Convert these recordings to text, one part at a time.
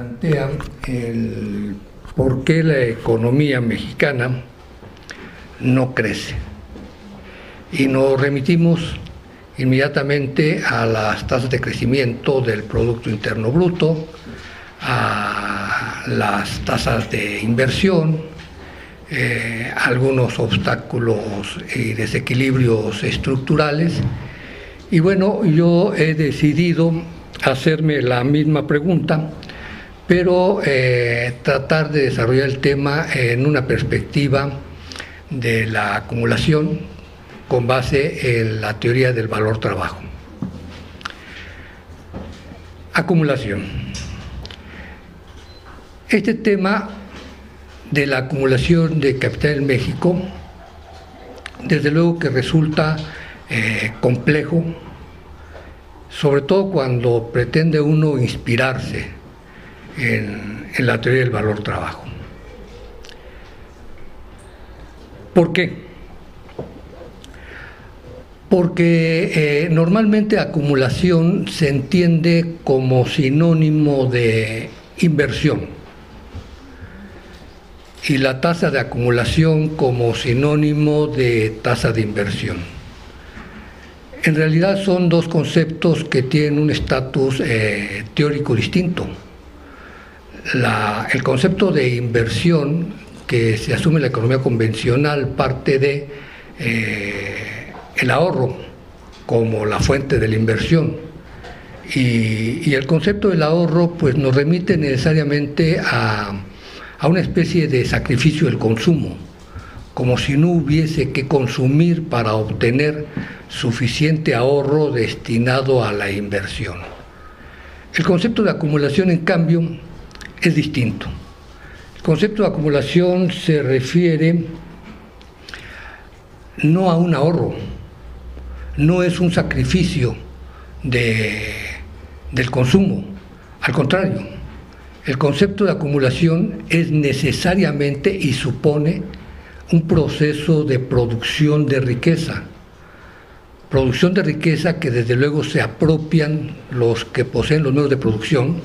plantean el por qué la economía mexicana no crece. Y nos remitimos inmediatamente a las tasas de crecimiento del Producto Interno Bruto, a las tasas de inversión, algunos obstáculos y desequilibrios estructurales. Y bueno, yo he decidido hacerme la misma pregunta, pero tratar de desarrollar el tema en una perspectiva de la acumulación con base en la teoría del valor trabajo. Acumulación. Este tema de la acumulación de capital en México, desde luego que resulta complejo, sobre todo cuando pretende uno inspirarse en la teoría del valor trabajo. ¿Por qué? Porque normalmente acumulación se entiende como sinónimo de inversión y la tasa de acumulación como sinónimo de tasa de inversión. En realidad son dos conceptos que tienen un estatus teórico distinto. El concepto de inversión que se asume en la economía convencional parte de el ahorro como la fuente de la inversión, y el concepto del ahorro pues nos remite necesariamente a una especie de sacrificio del consumo, como si no hubiese que consumir para obtener suficiente ahorro destinado a la inversión. El concepto de acumulación, en cambio, es distinto. El concepto de acumulación se refiere no a un ahorro, no es un sacrificio del consumo, al contrario, el concepto de acumulación es necesariamente y supone un proceso de producción de riqueza que desde luego se apropian los que poseen los medios de producción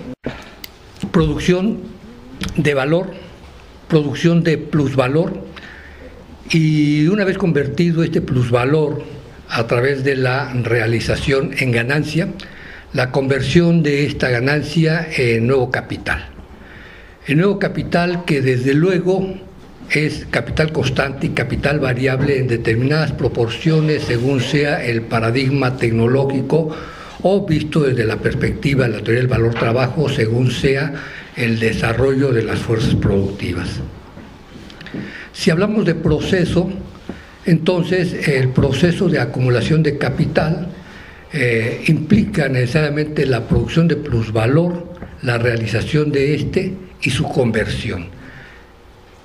de valor, producción de plusvalor, y una vez convertido este plusvalor a través de la realización en ganancia, la conversión de esta ganancia en nuevo capital. El nuevo capital que desde luego es capital constante y capital variable en determinadas proporciones según sea el paradigma tecnológico o visto desde la perspectiva de la teoría del valor trabajo según sea el desarrollo de las fuerzas productivas. Si hablamos de proceso, entonces el proceso de acumulación de capital implica necesariamente la producción de plusvalor, la realización de este y su conversión.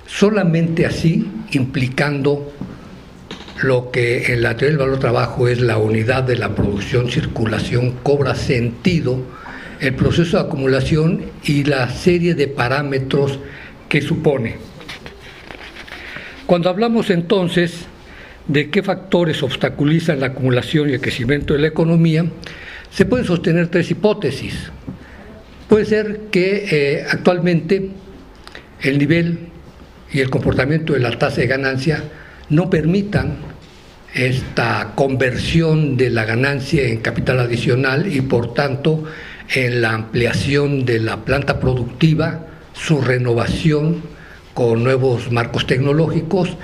Solamente así, implicando lo que en la teoría del valor trabajo es la unidad de la producción, circulación, cobra sentido el proceso de acumulación y la serie de parámetros que supone. Cuando hablamos entonces de qué factores obstaculizan la acumulación y el crecimiento de la economía, se pueden sostener tres hipótesis. Puede ser que actualmente el nivel y el comportamiento de la tasa de ganancia no permitan esta conversión de la ganancia en capital adicional y por tanto en la ampliación de la planta productiva, su renovación con nuevos marcos tecnológicos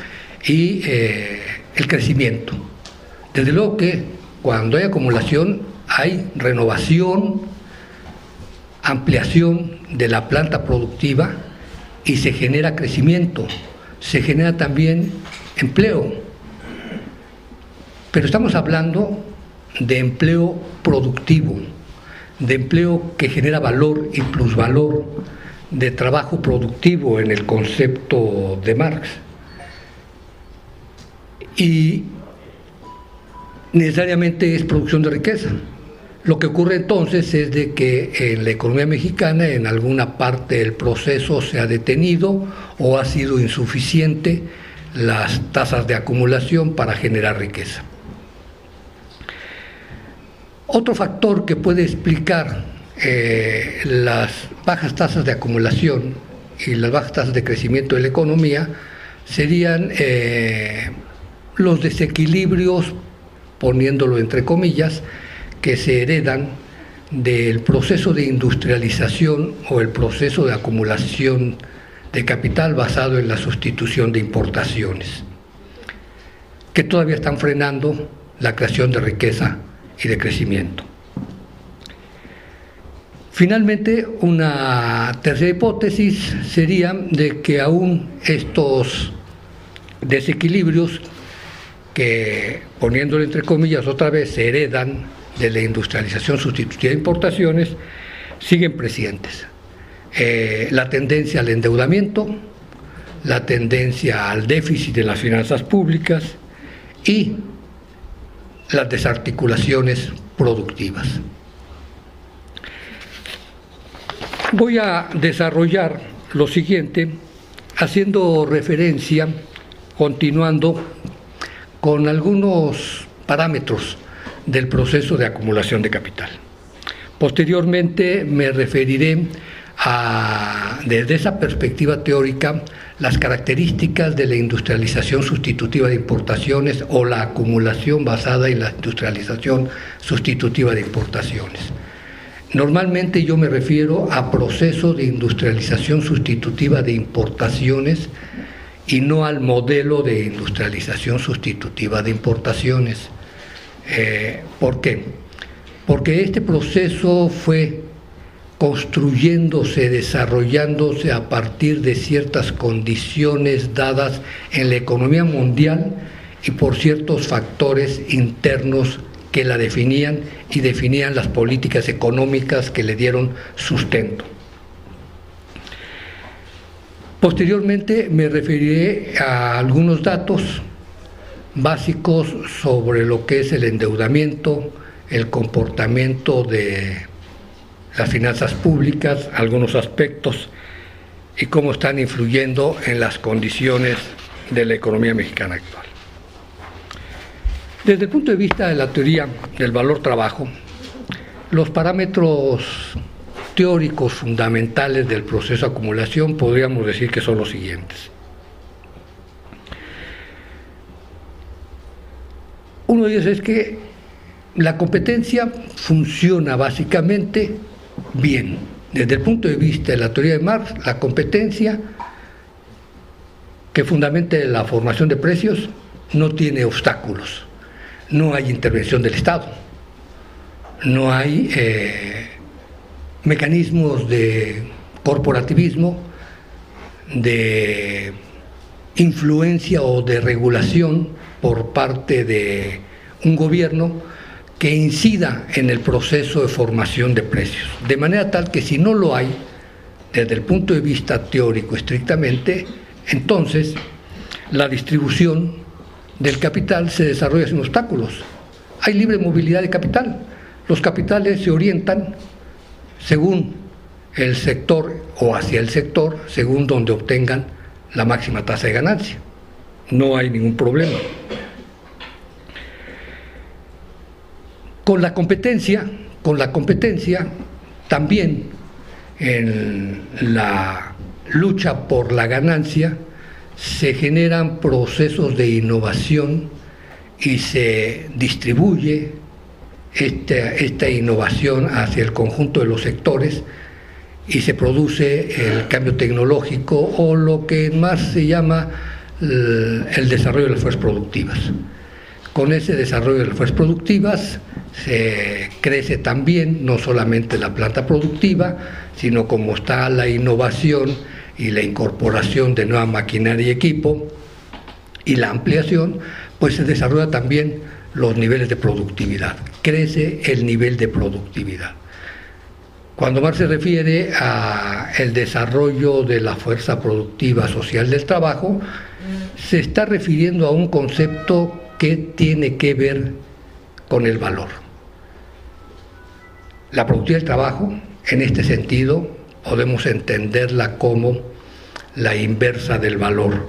y el crecimiento. Desde luego que cuando hay acumulación hay renovación, ampliación de la planta productiva y se genera crecimiento, se genera también empleo. Pero estamos hablando de empleo productivo, de empleo que genera valor y plusvalor, de trabajo productivo en el concepto de Marx. Y necesariamente es producción de riqueza. Lo que ocurre entonces es de que en la economía mexicana en alguna parte del proceso se ha detenido o ha sido insuficiente las tasas de acumulación para generar riqueza. Otro factor que puede explicar las bajas tasas de acumulación y las bajas tasas de crecimiento de la economía serían los desequilibrios, poniéndolo entre comillas, que se heredan del proceso de industrialización o el proceso de acumulación de capital basado en la sustitución de importaciones, que todavía están frenando la creación de riqueza y de crecimiento. Finalmente, una tercera hipótesis sería de que aún estos desequilibrios, que poniéndolo entre comillas otra vez se heredan de la industrialización sustitutiva de importaciones, siguen presentes. La tendencia al endeudamiento, la tendencia al déficit de las finanzas públicas y las desarticulaciones productivas. Voy a desarrollar lo siguiente haciendo referencia, continuando con algunos parámetros del proceso de acumulación de capital. Posteriormente me referiré desde esa perspectiva teórica, las características de la industrialización sustitutiva de importaciones o la acumulación basada en la industrialización sustitutiva de importaciones. Normalmente yo me refiero a proceso de industrialización sustitutiva de importaciones y no al modelo de industrialización sustitutiva de importaciones. ¿Por qué? Porque este proceso fue construyéndose, desarrollándose a partir de ciertas condiciones dadas en la economía mundial y por ciertos factores internos que la definían y definían las políticas económicas que le dieron sustento. Posteriormente me referiré a algunos datos básicos sobre lo que es el endeudamiento, el comportamiento de las finanzas públicas, algunos aspectos y cómo están influyendo en las condiciones de la economía mexicana actual. Desde el punto de vista de la teoría del valor trabajo, los parámetros teóricos fundamentales del proceso de acumulación podríamos decir que son los siguientes. Uno de ellos es que la competencia funciona básicamente bien. Desde el punto de vista de la teoría de Marx, la competencia que fundamente la formación de precios no tiene obstáculos. No hay intervención del Estado, no hay mecanismos de corporativismo, de influencia o de regulación por parte de un gobierno que incida en el proceso de formación de precios. De manera tal que si no lo hay, desde el punto de vista teórico estrictamente, entonces la distribución del capital se desarrolla sin obstáculos. Hay libre movilidad de capital. Los capitales se orientan según el sector o hacia el sector, según donde obtengan la máxima tasa de ganancia. No hay ningún problema. Con la competencia también en la lucha por la ganancia se generan procesos de innovación y se distribuye esta innovación hacia el conjunto de los sectores y se produce el cambio tecnológico o lo que más se llama el desarrollo de las fuerzas productivas. Con ese desarrollo de las fuerzas productivas se crece también no solamente la planta productiva, sino como está la innovación y la incorporación de nueva maquinaria y equipo y la ampliación, pues se desarrolla también los niveles de productividad, crece el nivel de productividad. Cuando Marx se refiere a el desarrollo de la fuerza productiva social del trabajo, se está refiriendo a un concepto que tiene que ver con el valor. La productividad del trabajo, en este sentido, podemos entenderla como la inversa del valor.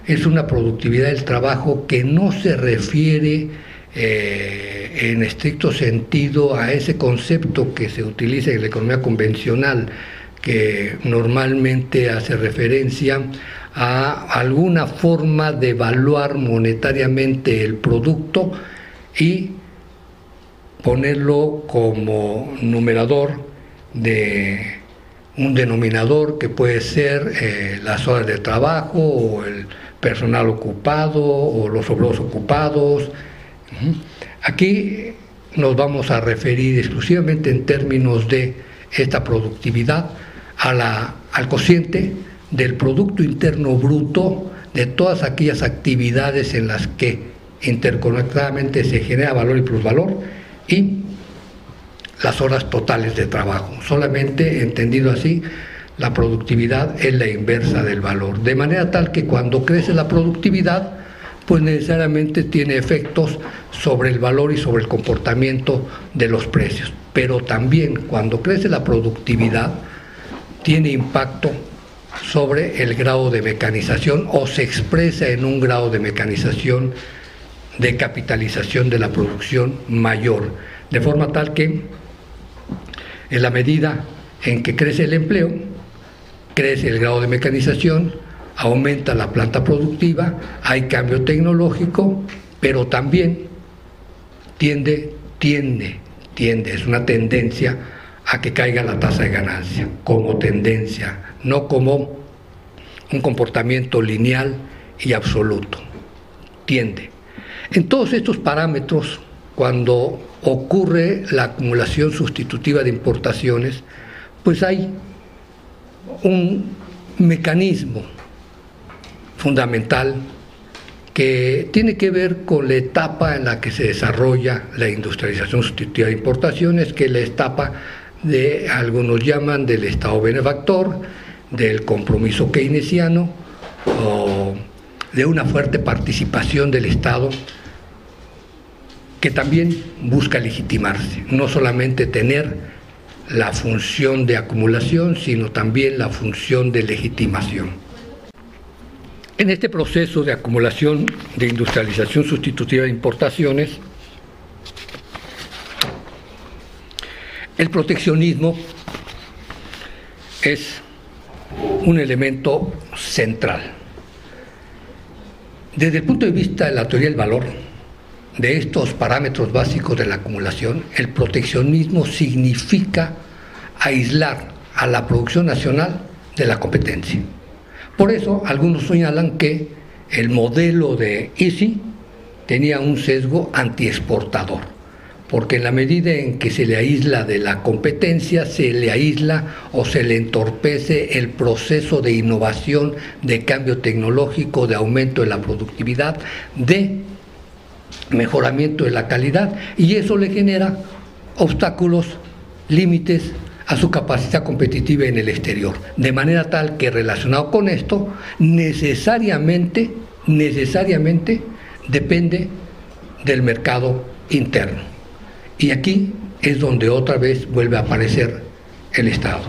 Es una productividad del trabajo que no se refiere en estricto sentido a ese concepto que se utiliza en la economía convencional, que normalmente hace referencia a alguna forma de evaluar monetariamente el producto y ponerlo como numerador de un denominador que puede ser las horas de trabajo o el personal ocupado o los obreros ocupados. Aquí nos vamos a referir exclusivamente en términos de esta productividad al cociente del Producto Interno Bruto de todas aquellas actividades en las que interconectadamente se genera valor y plusvalor, y las horas totales de trabajo. Solamente entendido así, la productividad es la inversa del valor, de manera tal que cuando crece la productividad, pues necesariamente tiene efectos sobre el valor y sobre el comportamiento de los precios. Pero también cuando crece la productividad, tiene impacto sobre el grado de mecanización o se expresa en un grado de mecanización, de capitalización de la producción mayor, de forma tal que en la medida en que crece el empleo, crece el grado de mecanización, aumenta la planta productiva, hay cambio tecnológico, pero también tiende, es una tendencia a que caiga la tasa de ganancia, como tendencia, no como un comportamiento lineal y absoluto, tiende. En todos estos parámetros, cuando ocurre la acumulación sustitutiva de importaciones, pues hay un mecanismo fundamental que tiene que ver con la etapa en la que se desarrolla la industrialización sustitutiva de importaciones, que es la etapa de, algunos llaman, del Estado benefactor, del compromiso keynesiano o de una fuerte participación del Estado, que también busca legitimarse, no solamente tener la función de acumulación, sino también la función de legitimación. En este proceso de acumulación de industrialización sustitutiva de importaciones, el proteccionismo es un elemento central. Desde el punto de vista de la teoría del valor, de estos parámetros básicos de la acumulación, el proteccionismo significa aislar a la producción nacional de la competencia. Por eso algunos señalan que el modelo de ISI tenía un sesgo antiexportador, porque en la medida en que se le aísla de la competencia, se le aísla o se le entorpece el proceso de innovación, de cambio tecnológico, de aumento de la productividad, de mejoramiento de la calidad, y eso le genera obstáculos, límites a su capacidad competitiva en el exterior, de manera tal que, relacionado con esto, necesariamente depende del mercado interno. Y aquí es donde otra vez vuelve a aparecer el Estado.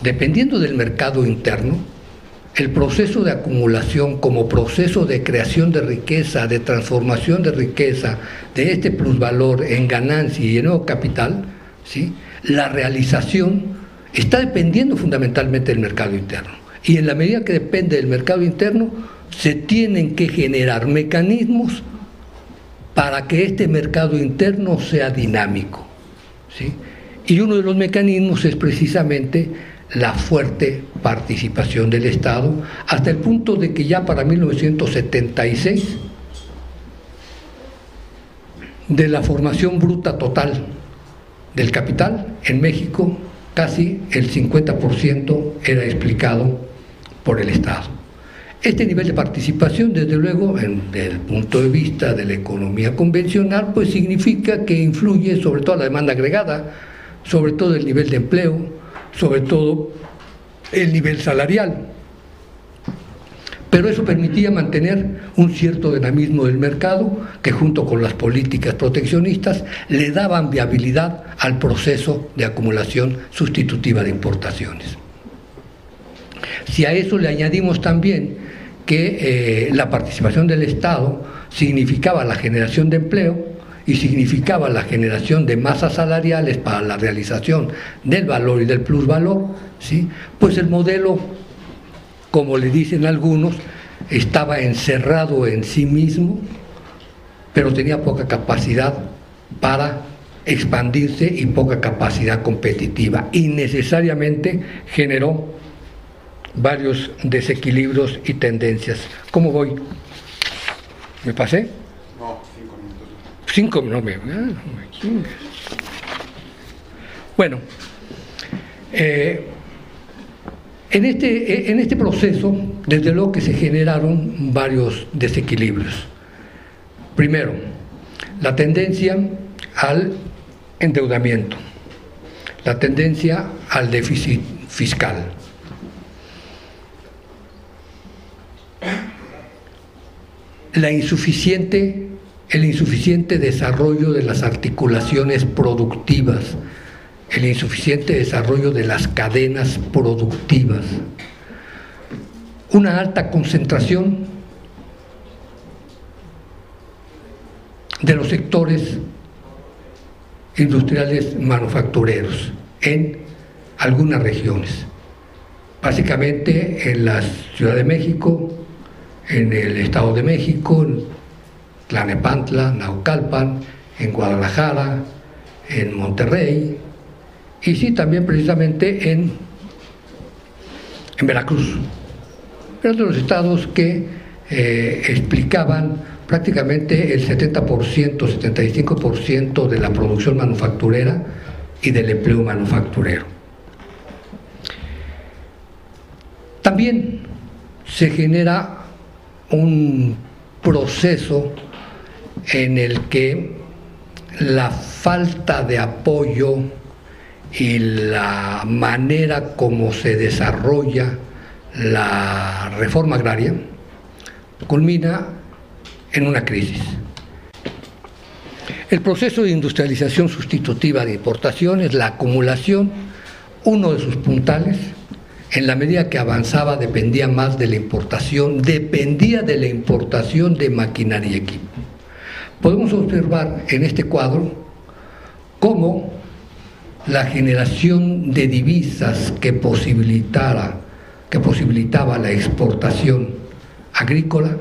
Dependiendo del mercado interno, el proceso de acumulación como proceso de creación de riqueza, de transformación de riqueza, de este plusvalor en ganancia y en nuevo capital, ¿sí?, la realización está dependiendo fundamentalmente del mercado interno. Y en la medida que depende del mercado interno, se tienen que generar mecanismos para que este mercado interno sea dinámico, ¿sí? Y uno de los mecanismos es precisamente la fuerte participación del Estado, hasta el punto de que ya para 1976, de la formación bruta total del capital en México, casi el 50% era explicado por el Estado. Este nivel de participación, desde luego, desde el punto de vista de la economía convencional, pues significa que influye sobre todo la demanda agregada, sobre todo el nivel de empleo, sobre todo el nivel salarial. Pero eso permitía mantener un cierto dinamismo del mercado que, junto con las políticas proteccionistas, le daban viabilidad al proceso de acumulación sustitutiva de importaciones. Si a eso le añadimos también que la participación del Estado significaba la generación de empleo, y significaba la generación de masas salariales para la realización del valor y del plusvalor, ¿sí? Pues el modelo, como le dicen algunos, estaba encerrado en sí mismo, pero tenía poca capacidad para expandirse y poca capacidad competitiva, y necesariamente generó varios desequilibrios y tendencias. ¿Cómo voy? ¿Me pasé? No, 5 minutos. 5, no me chingues. Bueno, en este proceso, desde luego que se generaron varios desequilibrios. Primero, la tendencia al endeudamiento, la tendencia al déficit fiscal. El insuficiente desarrollo de las articulaciones productivas, el insuficiente desarrollo de las cadenas productivas, una alta concentración de los sectores industriales manufactureros en algunas regiones, básicamente en la Ciudad de México, en el Estado de México, en Tlalnepantla, Naucalpan, en Guadalajara, en Monterrey, y sí también precisamente en Veracruz. Eran de los estados que explicaban prácticamente el 70%, 75% de la producción manufacturera y del empleo manufacturero. También se genera un proceso en el que la falta de apoyo y la manera como se desarrolla la reforma agraria culmina en una crisis. El proceso de industrialización sustitutiva de importación es la acumulación, uno de sus puntales. En la medida que avanzaba dependía de la importación de maquinaria y equipo. Podemos observar en este cuadro cómo la generación de divisas que posibilitaba la exportación agrícola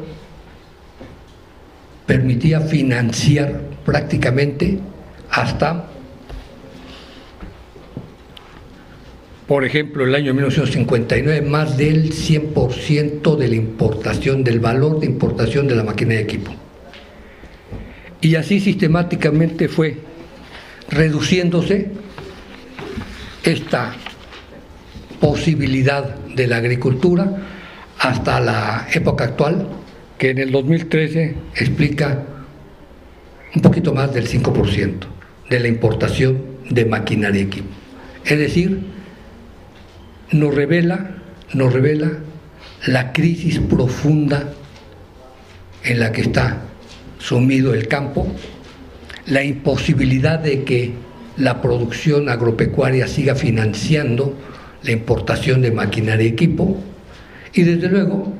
permitía financiar prácticamente hasta, por ejemplo, el año 1959, más del 100% de la importación, del valor de importación de la maquinaria y equipo. Y así sistemáticamente fue reduciéndose esta posibilidad de la agricultura hasta la época actual, que en el 2013 explica un poquito más del 5% de la importación de maquinaria y equipo. Es decir, nos revela la crisis profunda en la que está sumido el campo, la imposibilidad de que la producción agropecuaria siga financiando la importación de maquinaria y equipo, y desde luego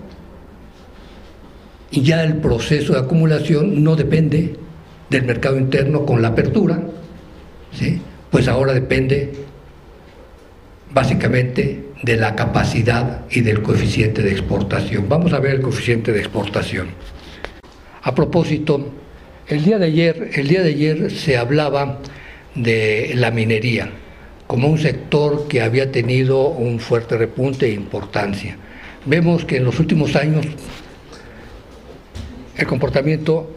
ya el proceso de acumulación no depende del mercado interno con la apertura, ¿sí? Pues ahora depende básicamente de la capacidad y del coeficiente de exportación. Vamos a ver el coeficiente de exportación. A propósito, el día de ayer se hablaba de la minería como un sector que había tenido un fuerte repunte e importancia. Vemos que en los últimos años el comportamiento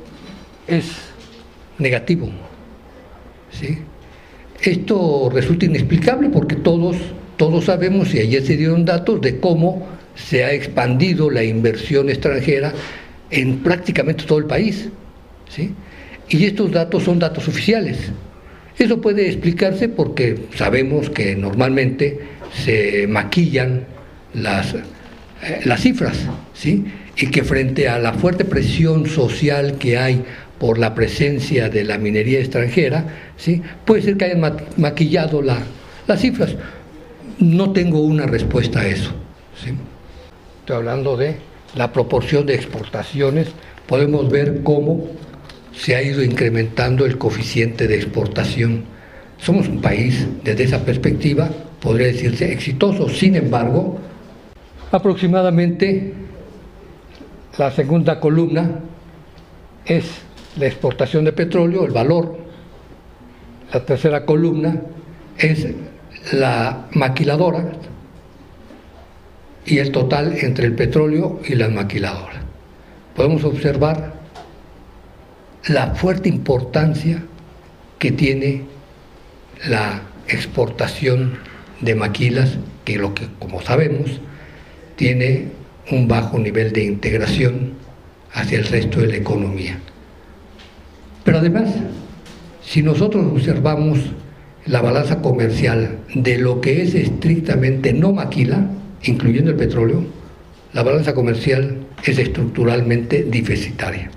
es negativo, ¿sí? Esto resulta inexplicable porque todos sabemos, y ayer se dieron datos de cómo se ha expandido la inversión extranjera en prácticamente todo el país, ¿sí? Y estos datos son datos oficiales. Eso puede explicarse porque sabemos que normalmente se maquillan las cifras, ¿sí? Y que frente a la fuerte presión social que hay por la presencia de la minería extranjera, ¿sí? Puede ser que hayan maquillado las cifras. No tengo una respuesta a eso, ¿sí? Estoy hablando de la proporción de exportaciones. Podemos ver cómo se ha ido incrementando el coeficiente de exportación. Somos un país, desde esa perspectiva, podría decirse exitoso. Sin embargo, aproximadamente la segunda columna es la exportación de petróleo, el valor. La tercera columna es la maquiladora y el total entre el petróleo y las maquiladoras. Podemos observar la fuerte importancia que tiene la exportación de maquilas, que como sabemos, tiene un bajo nivel de integración hacia el resto de la economía. Pero además, si nosotros observamos la balanza comercial de lo que es estrictamente no maquila, incluyendo el petróleo, la balanza comercial es estructuralmente deficitaria.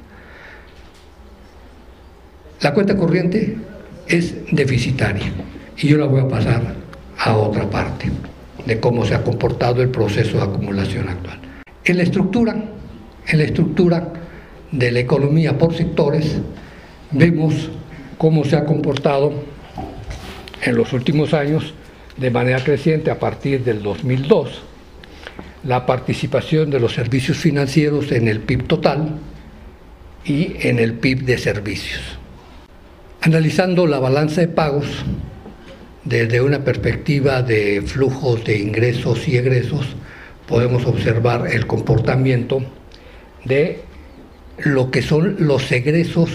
La cuenta corriente es deficitaria y yo la voy a pasar a otra parte de cómo se ha comportado el proceso de acumulación actual. En la estructura de la economía por sectores, vemos cómo se ha comportado en los últimos años de manera creciente a partir del 2002 la participación de los servicios financieros en el PIB total y en el PIB de servicios. Analizando la balanza de pagos desde una perspectiva de flujos de ingresos y egresos, podemos observar el comportamiento de lo que son los egresos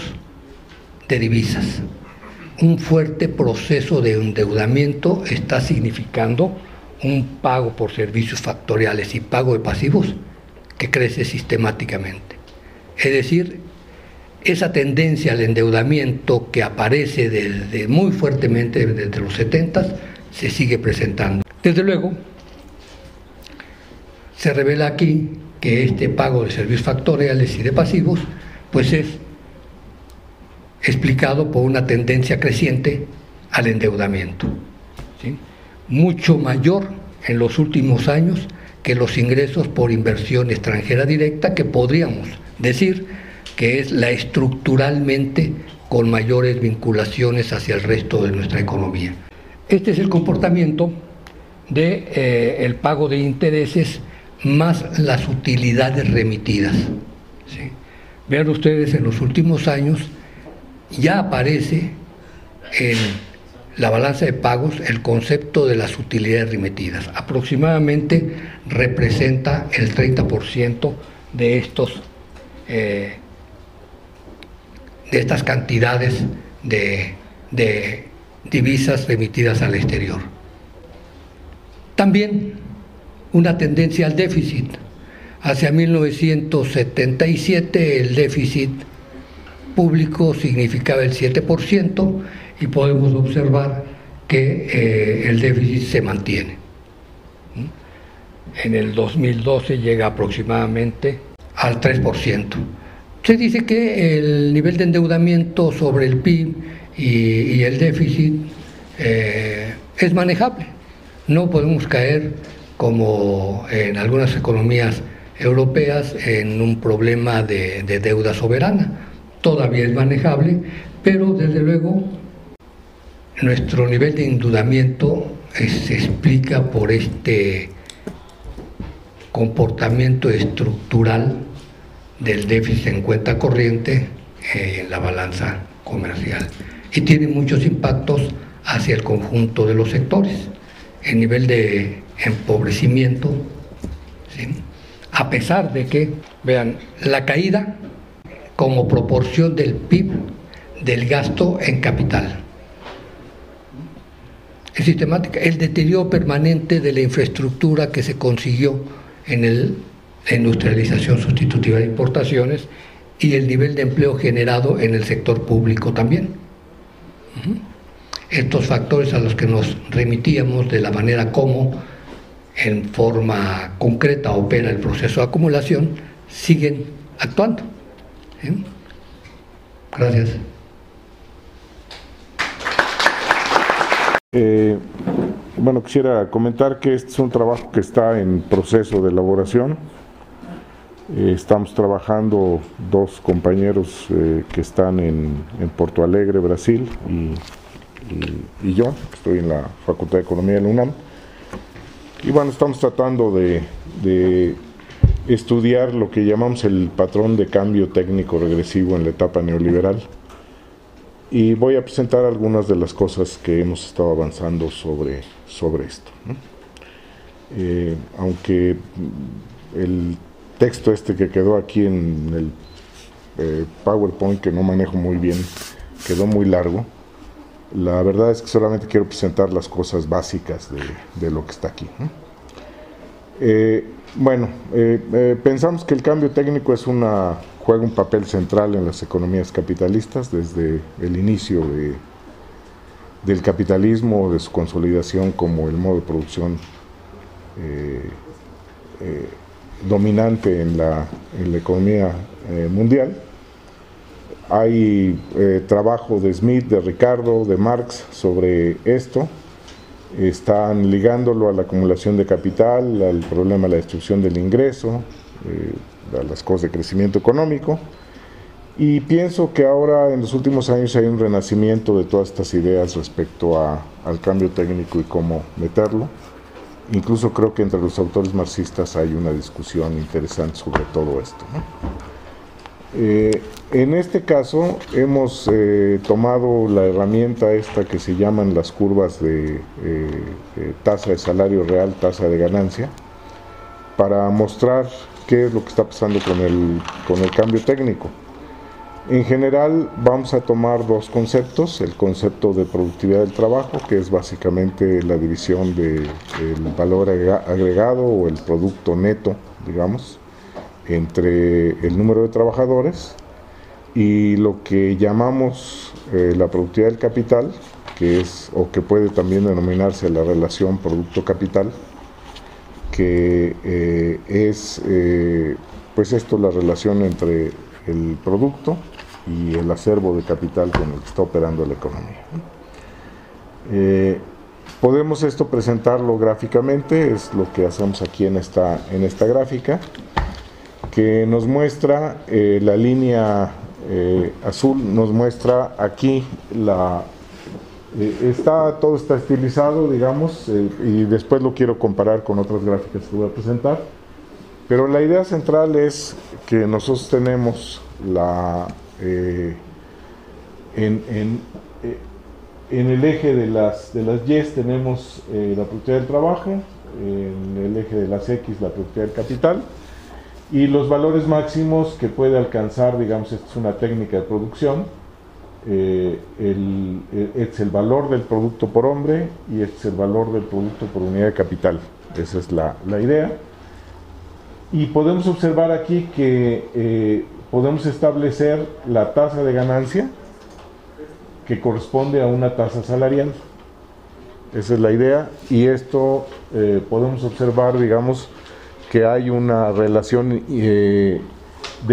de divisas. Un fuerte proceso de endeudamiento está significando un pago por servicios factoriales y pago de pasivos que crece sistemáticamente. Es decir, esa tendencia al endeudamiento que aparece muy fuertemente desde los 70 se sigue presentando. Desde luego, se revela aquí que este pago de servicios factoriales y de pasivos pues es explicado por una tendencia creciente al endeudamiento, ¿sí? Mucho mayor en los últimos años que los ingresos por inversión extranjera directa, que podríamos decir que es la estructuralmente con mayores vinculaciones hacia el resto de nuestra economía. Este es el comportamiento del pago de intereses más las utilidades remitidas, ¿sí? Vean ustedes, en los últimos años ya aparece en la balanza de pagos el concepto de las utilidades remitidas. Aproximadamente representa el 30% de estas cantidades de divisas remitidas al exterior. También una tendencia al déficit. Hacia 1977 el déficit público significaba el 7% y podemos observar que el déficit se mantiene. En el 2012 llega aproximadamente al 3%. Se dice que el nivel de endeudamiento sobre el PIB y el déficit es manejable. No podemos caer, como en algunas economías europeas, en un problema de deuda soberana. Todavía es manejable, pero desde luego nuestro nivel de endeudamiento se explica por este comportamiento estructural del déficit en cuenta corriente en la balanza comercial, y tiene muchos impactos hacia el conjunto de los sectores. El nivel de empobrecimiento, ¿sí? A pesar de que, vean, la caída como proporción del PIB del gasto en capital es sistemática. El deterioro permanente de la infraestructura que se consiguió en la industrialización sustitutiva de importaciones y el nivel de empleo generado en el sector público también. Estos factores a los que nos remitíamos de la manera como en forma concreta opera el proceso de acumulación siguen actuando. ¿Sí? Gracias. Bueno, quisiera comentar que este es un trabajo que está en proceso de elaboración. Estamos trabajando dos compañeros que están en Porto Alegre, Brasil, y yo, estoy en la Facultad de Economía de la UNAM. Y bueno, estamos tratando de estudiar lo que llamamos el patrón de cambio técnico regresivo en la etapa neoliberal. Y voy a presentar algunas de las cosas que hemos estado avanzando sobre esto, ¿no? Aunque el texto que quedó aquí en el PowerPoint, que no manejo muy bien, quedó muy largo, la verdad es que solamente quiero presentar las cosas básicas de lo que está aquí, ¿no? Pensamos que el cambio técnico juega un papel central en las economías capitalistas desde el inicio del capitalismo, de su consolidación como el modo de producción dominante en la economía mundial. Hay trabajo de Smith, de Ricardo, de Marx sobre esto. Están ligándolo a la acumulación de capital, al problema de la destrucción del ingreso, a las cosas de crecimiento económico. Y pienso que ahora, en los últimos años, hay un renacimiento de todas estas ideas respecto al cambio técnico y cómo meterlo. Incluso creo que entre los autores marxistas hay una discusión interesante sobre todo esto, ¿no? En este caso hemos tomado la herramienta esta que se llaman las curvas de tasa de salario real, tasa de ganancia, para mostrar qué es lo que está pasando con el cambio técnico. En general vamos a tomar dos conceptos: el concepto de productividad del trabajo, que es básicamente la división del valor agregado o el producto neto, digamos, entre el número de trabajadores, y lo que llamamos la productividad del capital, que es, o que puede también denominarse la relación producto-capital, que es pues esto, la relación entre el producto y el acervo de capital con el que está operando la economía. Podemos esto presentarlo gráficamente, es lo que hacemos aquí en esta gráfica, que nos muestra la línea azul, nos muestra aquí todo está estilizado, digamos, y después lo quiero comparar con otras gráficas que voy a presentar, pero la idea central es que nosotros tenemos en el eje de las Y tenemos la productividad del trabajo, en el eje de las X la productividad del capital, y los valores máximos que puede alcanzar, digamos, esta es una técnica de producción, es el valor del producto por hombre y este es el valor del producto por unidad de capital. Esa es la idea. Y podemos observar aquí que podemos establecer la tasa de ganancia que corresponde a una tasa salarial. Esa es la idea, y esto podemos observar, digamos, que hay una relación de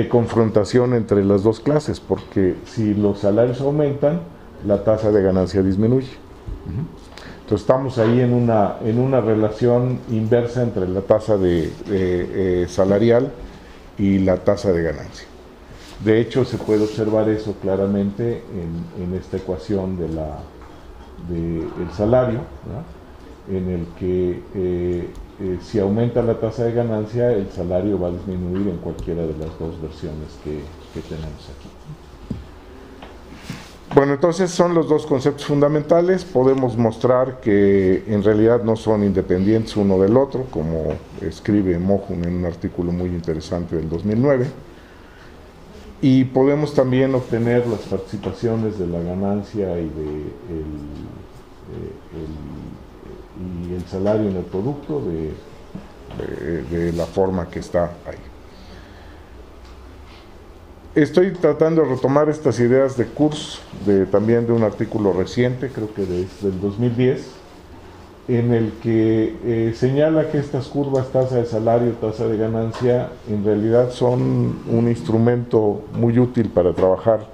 confrontación entre las dos clases, porque si los salarios aumentan, la tasa de ganancia disminuye. Entonces estamos ahí en una relación inversa entre la tasa salarial y la tasa de ganancia. De hecho, se puede observar eso claramente en esta ecuación del salario, ¿no? En el que si aumenta la tasa de ganancia, el salario va a disminuir en cualquiera de las dos versiones que tenemos aquí. Bueno, entonces son los dos conceptos fundamentales. Podemos mostrar que en realidad no son independientes uno del otro, como escribe Mohun en un artículo muy interesante del 2009. Y podemos también obtener las participaciones de la ganancia y el salario en el producto de la forma que está ahí. Estoy tratando de retomar estas ideas de Kurz, también de un artículo reciente, creo que desde el 2010, en el que señala que estas curvas, tasa de salario, tasa de ganancia, en realidad son un instrumento muy útil para trabajar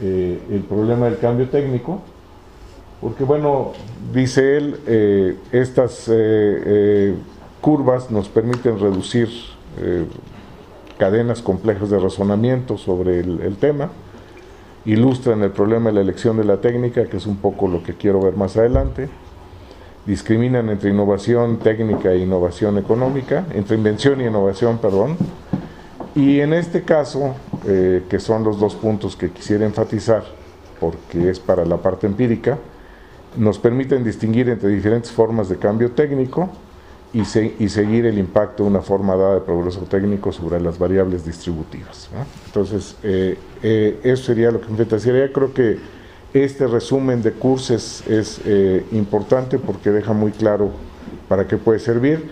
el problema del cambio técnico, porque, bueno, dice él, estas curvas nos permiten reducir cadenas complejas de razonamiento sobre el tema, ilustran el problema de la elección de la técnica, que es un poco lo que quiero ver más adelante, discriminan entre innovación técnica e innovación económica, entre invención y innovación, perdón, y en este caso, que son los dos puntos que quisiera enfatizar, porque es para la parte empírica, nos permiten distinguir entre diferentes formas de cambio técnico y seguir el impacto de una forma dada de progreso técnico sobre las variables distributivas, ¿no? Entonces, eso sería lo que me enfaticiaría. Creo que este resumen de cursos es importante porque deja muy claro para qué puede servir.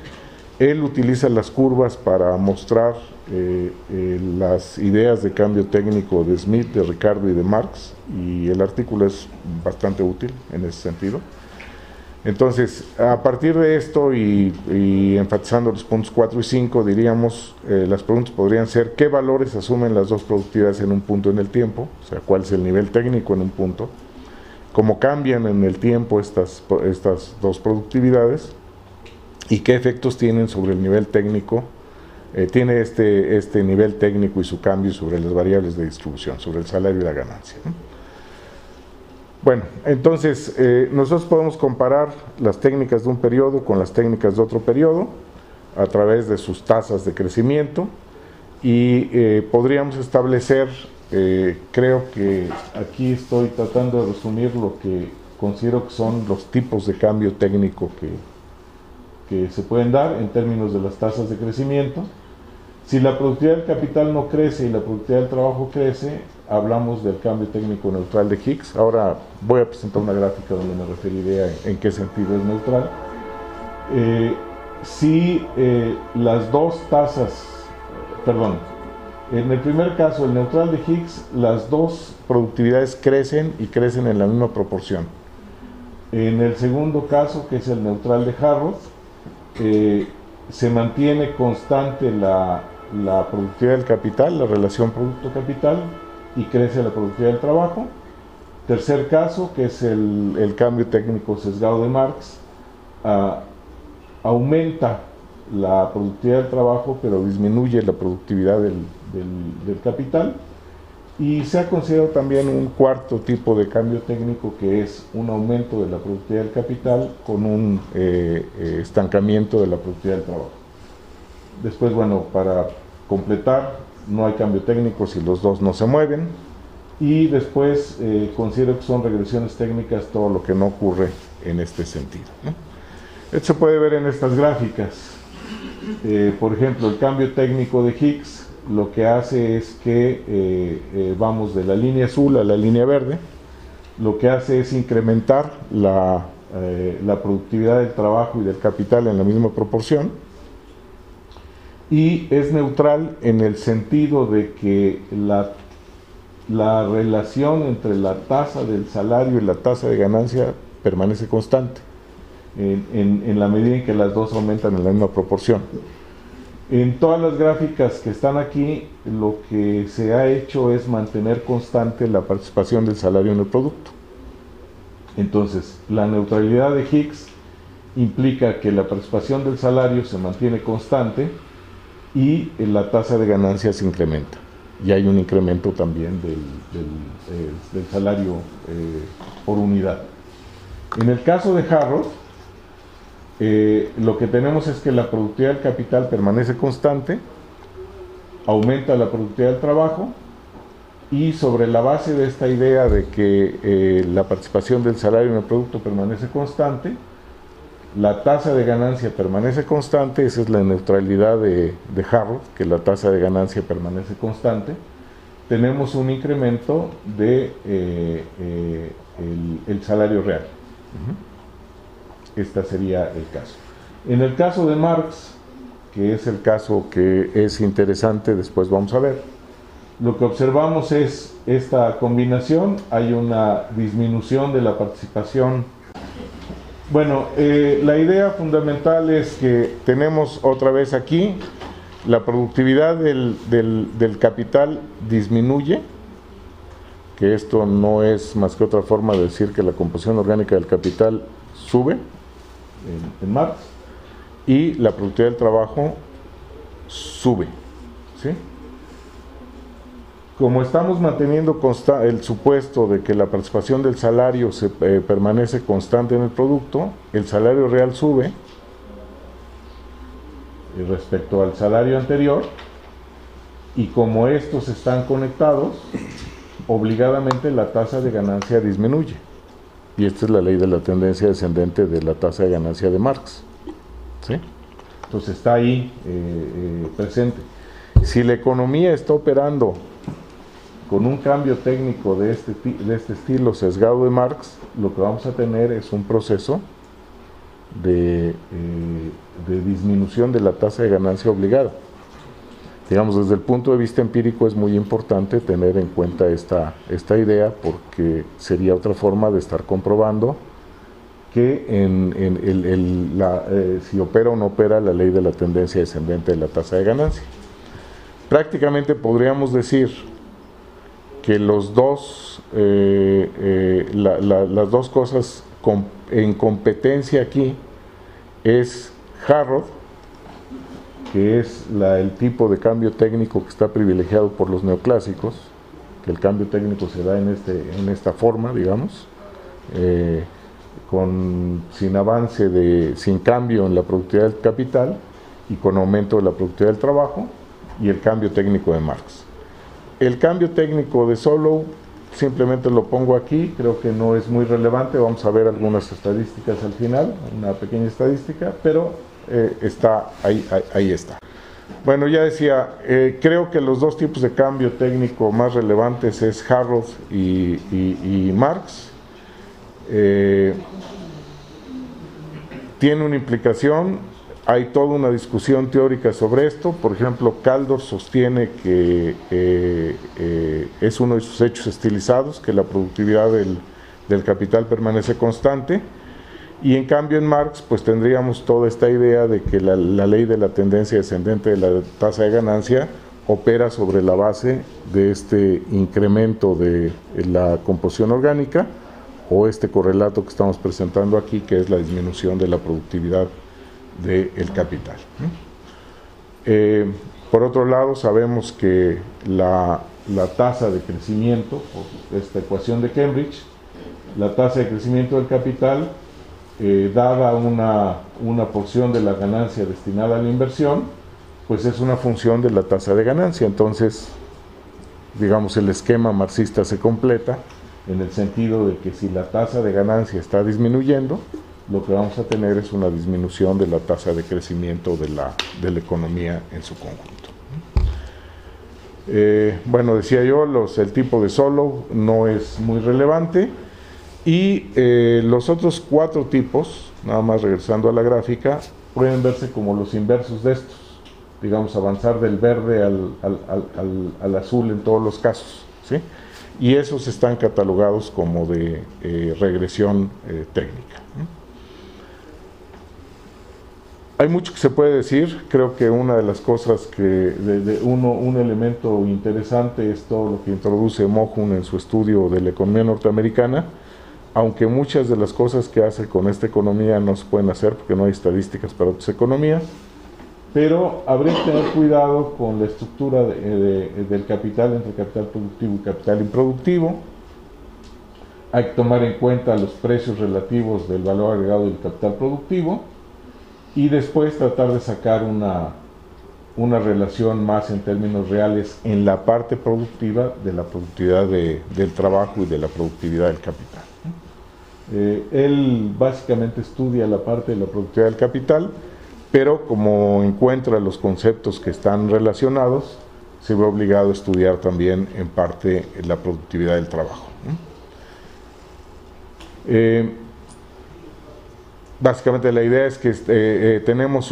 Él utiliza las curvas para mostrar las ideas de cambio técnico de Smith, de Ricardo y de Marx, y el artículo es bastante útil en ese sentido. Entonces, a partir de esto y enfatizando los puntos 4 y 5, diríamos, las preguntas podrían ser: ¿qué valores asumen las dos productividades en un punto en el tiempo? O sea, ¿cuál es el nivel técnico en un punto? ¿Cómo cambian en el tiempo estas dos productividades? ¿Y qué efectos tienen sobre el nivel técnico? Tiene este nivel técnico y su cambio sobre las variables de distribución, sobre el salario y la ganancia, ¿no? Bueno, entonces nosotros podemos comparar las técnicas de un periodo con las técnicas de otro periodo a través de sus tasas de crecimiento y podríamos establecer, creo que aquí estoy tratando de resumir lo que considero que son los tipos de cambio técnico que se pueden dar en términos de las tasas de crecimiento. Si la productividad del capital no crece y la productividad del trabajo crece, hablamos del cambio técnico neutral de Hicks. Ahora voy a presentar una gráfica donde me referiré en qué sentido es neutral. Si las dos tasas, perdón, en el primer caso, el neutral de Hicks, las dos productividades crecen y crecen en la misma proporción. En el segundo caso, que es el neutral de Harrod, se mantiene constante la productividad del capital, la relación producto-capital, y crece la productividad del trabajo. Tercer caso, que es el cambio técnico sesgado de Marx, aumenta la productividad del trabajo, pero disminuye la productividad del capital. Y se ha considerado también un cuarto tipo de cambio técnico, que es un aumento de la productividad del capital con un estancamiento de la productividad del trabajo. Después, bueno, para completar, no hay cambio técnico si los dos no se mueven. Y después considero que son regresiones técnicas todo lo que no ocurre en este sentido, ¿no? Esto se puede ver en estas gráficas. Por ejemplo, el cambio técnico de Hicks lo que hace es que vamos de la línea azul a la línea verde. Lo que hace es incrementar la productividad del trabajo y del capital en la misma proporción, y es neutral en el sentido de que la relación entre la tasa del salario y la tasa de ganancia permanece constante en la medida en que las dos aumentan en la misma proporción. En todas las gráficas que están aquí, lo que se ha hecho es mantener constante la participación del salario en el producto. Entonces, la neutralidad de Hicks implica que la participación del salario se mantiene constante y la tasa de ganancia se incrementa. Y hay un incremento también del salario por unidad. En el caso de Harrod, lo que tenemos es que la productividad del capital permanece constante, aumenta la productividad del trabajo, y sobre la base de esta idea de que la participación del salario en el producto permanece constante, la tasa de ganancia permanece constante. Esa es la neutralidad de Harrod, que la tasa de ganancia permanece constante. Tenemos un incremento de el salario real. Este sería el caso. En el caso de Marx, que es el caso que es interesante, después vamos a ver, lo que observamos es esta combinación. Hay una disminución de la participación. Bueno, la idea fundamental es que tenemos otra vez aquí la productividad del capital disminuye, que esto no es más que otra forma de decir que la composición orgánica del capital sube en Marx, y la productividad del trabajo sube, ¿sí? Como estamos manteniendo el supuesto de que la participación del salario permanece constante en el producto, el salario real sube respecto al salario anterior, y como estos están conectados, obligadamente la tasa de ganancia disminuye. Y esta es la ley de la tendencia descendente de la tasa de ganancia de Marx, ¿sí? Entonces está ahí presente. Si la economía está operando con un cambio técnico de este estilo sesgado de Marx, lo que vamos a tener es un proceso de disminución de la tasa de ganancia obligada. Digamos, desde el punto de vista empírico es muy importante tener en cuenta esta idea, porque sería otra forma de estar comprobando que si opera o no opera la ley de la tendencia descendente de la tasa de ganancia. Prácticamente podríamos decir que las dos cosas en competencia aquí es Harrod, que es el tipo de cambio técnico que está privilegiado por los neoclásicos, que el cambio técnico se da en esta forma, digamos, sin cambio en la productividad del capital y con aumento de la productividad del trabajo, y el cambio técnico de Marx. El cambio técnico de Solow simplemente lo pongo aquí, creo que no es muy relevante, vamos a ver algunas estadísticas al final, una pequeña estadística, pero está ahí está. Bueno, ya decía, creo que los dos tipos de cambio técnico más relevantes es Harrod y Marx. Tiene una implicación, hay toda una discusión teórica sobre esto. Por ejemplo, Kaldor sostiene que es uno de sus hechos estilizados, que la productividad del capital permanece constante, y en cambio en Marx pues tendríamos toda esta idea de que la ley de la tendencia descendente de la tasa de ganancia opera sobre la base de este incremento de la composición orgánica, o este correlato que estamos presentando aquí, que es la disminución de la productividad del capital. Por otro lado, sabemos que la tasa de crecimiento, por esta ecuación de Cambridge, la tasa de crecimiento del capital, dada una porción de la ganancia destinada a la inversión, pues es una función de la tasa de ganancia. Entonces, digamos, el esquema marxista se completa en el sentido de que si la tasa de ganancia está disminuyendo, lo que vamos a tener es una disminución de la tasa de crecimiento de la economía en su conjunto. Bueno, decía yo, el tipo de Solow no es muy relevante, y los otros cuatro tipos, nada más regresando a la gráfica, pueden verse como los inversos de estos, digamos, avanzar del verde al azul en todos los casos, ¿sí? Y esos están catalogados como de regresión técnica. Hay mucho que se puede decir. Creo que una de las cosas un elemento interesante es todo lo que introduce Mohun en su estudio de la economía norteamericana, aunque muchas de las cosas que hace con esta economía no se pueden hacer porque no hay estadísticas para otras economías, pero habría que tener cuidado con la estructura del capital, entre capital productivo y capital improductivo. Hay que tomar en cuenta los precios relativos del valor agregado del capital productivo, y después tratar de sacar una relación más en términos reales en la parte productiva de la productividad del trabajo y de la productividad del capital. Él básicamente estudia la parte de la productividad del capital, pero como encuentra los conceptos que están relacionados, se ve obligado a estudiar también en parte la productividad del trabajo. Básicamente la idea es que tenemos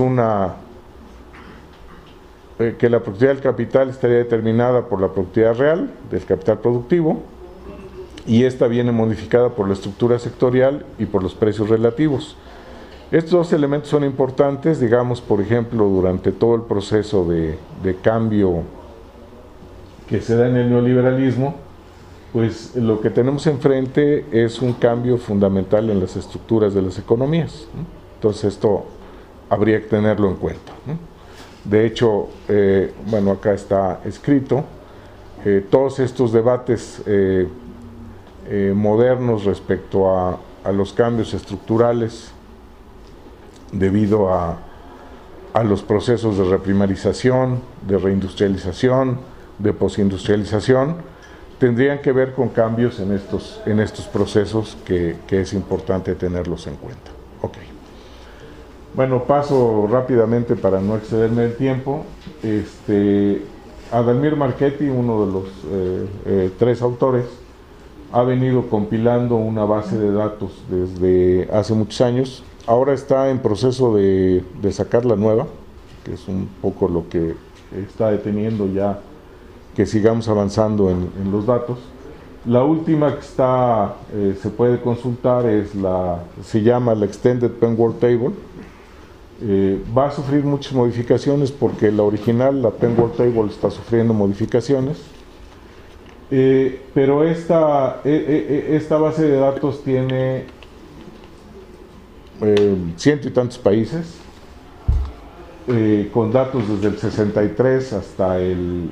que la productividad del capital estaría determinada por la productividad real del capital productivo, y esta viene modificada por la estructura sectorial y por los precios relativos. Estos dos elementos son importantes, digamos, por ejemplo, durante todo el proceso de cambio que se da en el neoliberalismo, pues lo que tenemos enfrente es un cambio fundamental en las estructuras de las economías, ¿no? Entonces esto habría que tenerlo en cuenta, ¿no? De hecho, bueno, acá está escrito, todos estos debates modernos respecto a los cambios estructurales debido a los procesos de reprimarización, de reindustrialización, de posindustrialización, tendrían que ver con cambios en estos procesos que es importante tenerlos en cuenta. Ok. Bueno, paso rápidamente para no excederme del tiempo. Adalmir Marchetti, uno de los 3 autores, ha venido compilando una base de datos desde hace muchos años. Ahora está en proceso de sacar la nueva, que es un poco lo que está deteniendo ya que sigamos avanzando en los datos. La última que está, se puede consultar, se llama la Extended Penn-Word Table. Va a sufrir muchas modificaciones porque la original, la Penn-Word Table, está sufriendo modificaciones. Pero esta base de datos tiene 100 y tantos países, con datos desde el 63 hasta el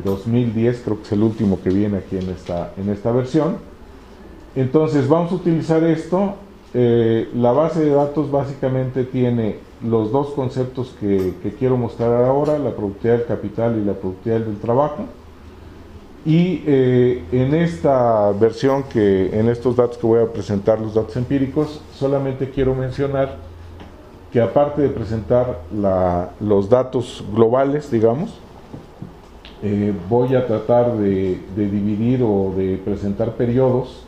2010, creo que es el último que viene aquí en esta versión. Entonces vamos a utilizar esto. La base de datos básicamente tiene los 2 conceptos que quiero mostrar ahora, la productividad del capital y la productividad del trabajo. Y en esta versión, en estos datos que voy a presentar, los datos empíricos, solamente quiero mencionar que aparte de presentar los datos globales, digamos, voy a tratar de dividir o de presentar periodos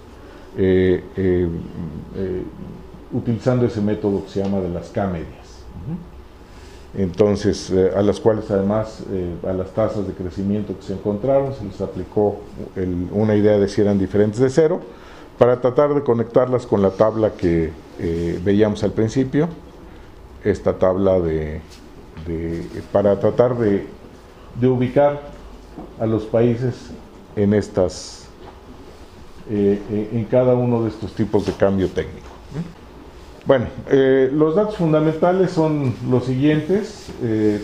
utilizando ese método que se llama de las K-medias. Entonces, a las cuales además, a las tasas de crecimiento que se encontraron, se les aplicó una idea de si eran diferentes de 0, para tratar de conectarlas con la tabla que veíamos al principio, esta tabla para tratar de ubicar a los países en cada uno de estos tipos de cambio técnico. Bueno, los datos fundamentales son los siguientes,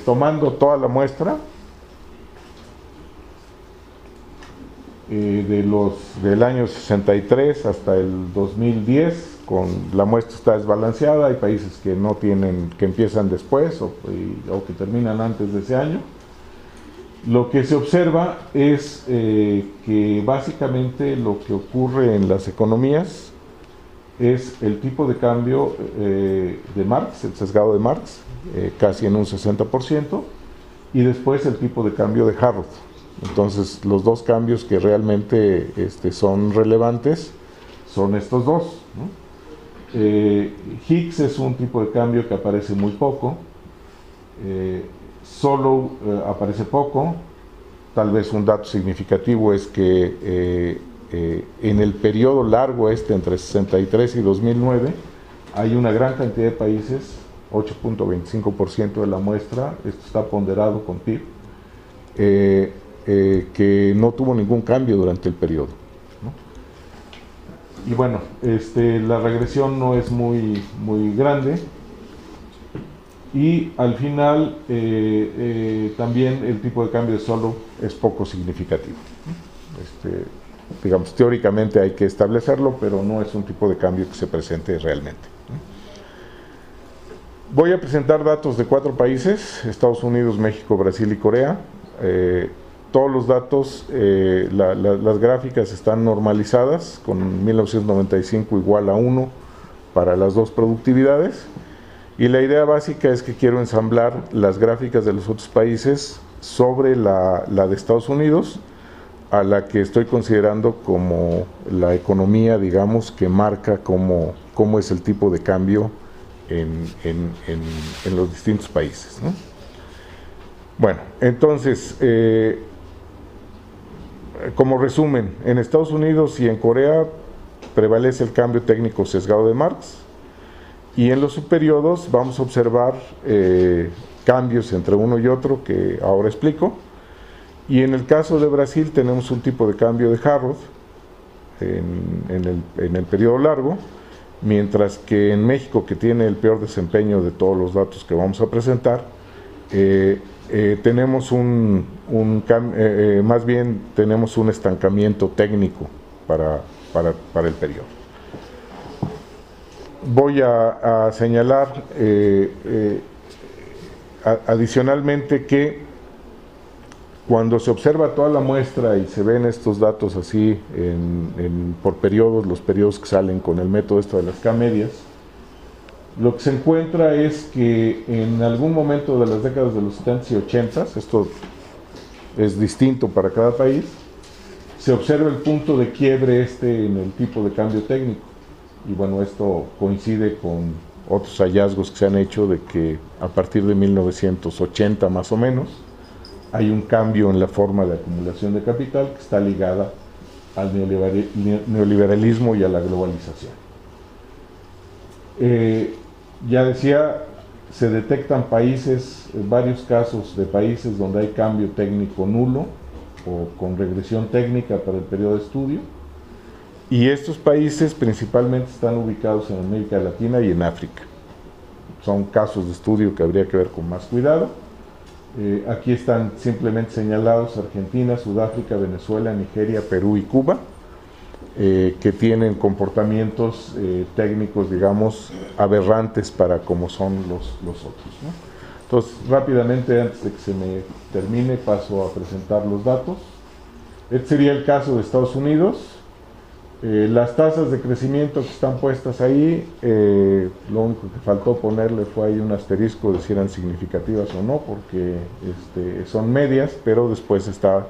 tomando toda la muestra del año 63 hasta el 2010, la muestra está desbalanceada, hay países que no tienen, que empiezan después o que terminan antes de ese año. Lo que se observa es que básicamente lo que ocurre en las economías es el tipo de cambio de Marx, el sesgado de Marx, casi en un 60%, y después el tipo de cambio de Harrod. Entonces, los 2 cambios que realmente son relevantes son estos 2, ¿no? Higgs es un tipo de cambio que aparece muy poco, Solow aparece poco. Tal vez un dato significativo es que en el periodo largo entre 63 y 2009 hay una gran cantidad de países, 8.25% de la muestra, esto está ponderado con PIB, que no tuvo ningún cambio durante el periodo, ¿no? Y bueno, la regresión no es muy grande, y al final también el tipo de cambio de Solow es poco significativo. Digamos, teóricamente hay que establecerlo, pero no es un tipo de cambio que se presente realmente. Voy a presentar datos de 4 países, Estados Unidos, México, Brasil y Corea. Todos los datos, las gráficas están normalizadas con 1995 igual a 1 para las 2 productividades, y la idea básica es que quiero ensamblar las gráficas de los otros países sobre la de Estados Unidos, a la que estoy considerando como la economía, digamos, que marca cómo es el tipo de cambio en los distintos países, ¿no? Bueno, entonces, como resumen, en Estados Unidos y en Corea prevalece el cambio técnico sesgado de Marx, y en los subperiodos vamos a observar cambios entre uno y otro que ahora explico. Y en el caso de Brasil tenemos un tipo de cambio de Harrod en el periodo largo, mientras que en México, que tiene el peor desempeño de todos los datos que vamos a presentar, tenemos más bien tenemos un estancamiento técnico para el periodo. Voy a señalar adicionalmente que cuando se observa toda la muestra y se ven estos datos así por periodos, los periodos que salen con el método de las K-medias, lo que se encuentra es que en algún momento de las décadas de los 70s y 80s, esto es distinto para cada país, se observa el punto de quiebre en el tipo de cambio técnico. Y bueno, esto coincide con otros hallazgos que se han hecho de que a partir de 1980 más o menos, hay un cambio en la forma de acumulación de capital que está ligada al neoliberalismo y a la globalización. Ya decía, se detectan varios casos de países donde hay cambio técnico nulo o con regresión técnica para el periodo de estudio, y estos países principalmente están ubicados en América Latina y en África. Son casos de estudio que habría que ver con más cuidado. Aquí están simplemente señalados Argentina, Sudáfrica, Venezuela, Nigeria, Perú y Cuba, que tienen comportamientos técnicos, digamos, aberrantes para como son los otros, ¿no? Entonces, rápidamente, antes de que se me termine, paso a presentar los datos. Este sería el caso de Estados Unidos. Las tasas de crecimiento que están puestas ahí, lo único que faltó ponerle fue ahí un asterisco de si eran significativas o no, porque son medias, pero después está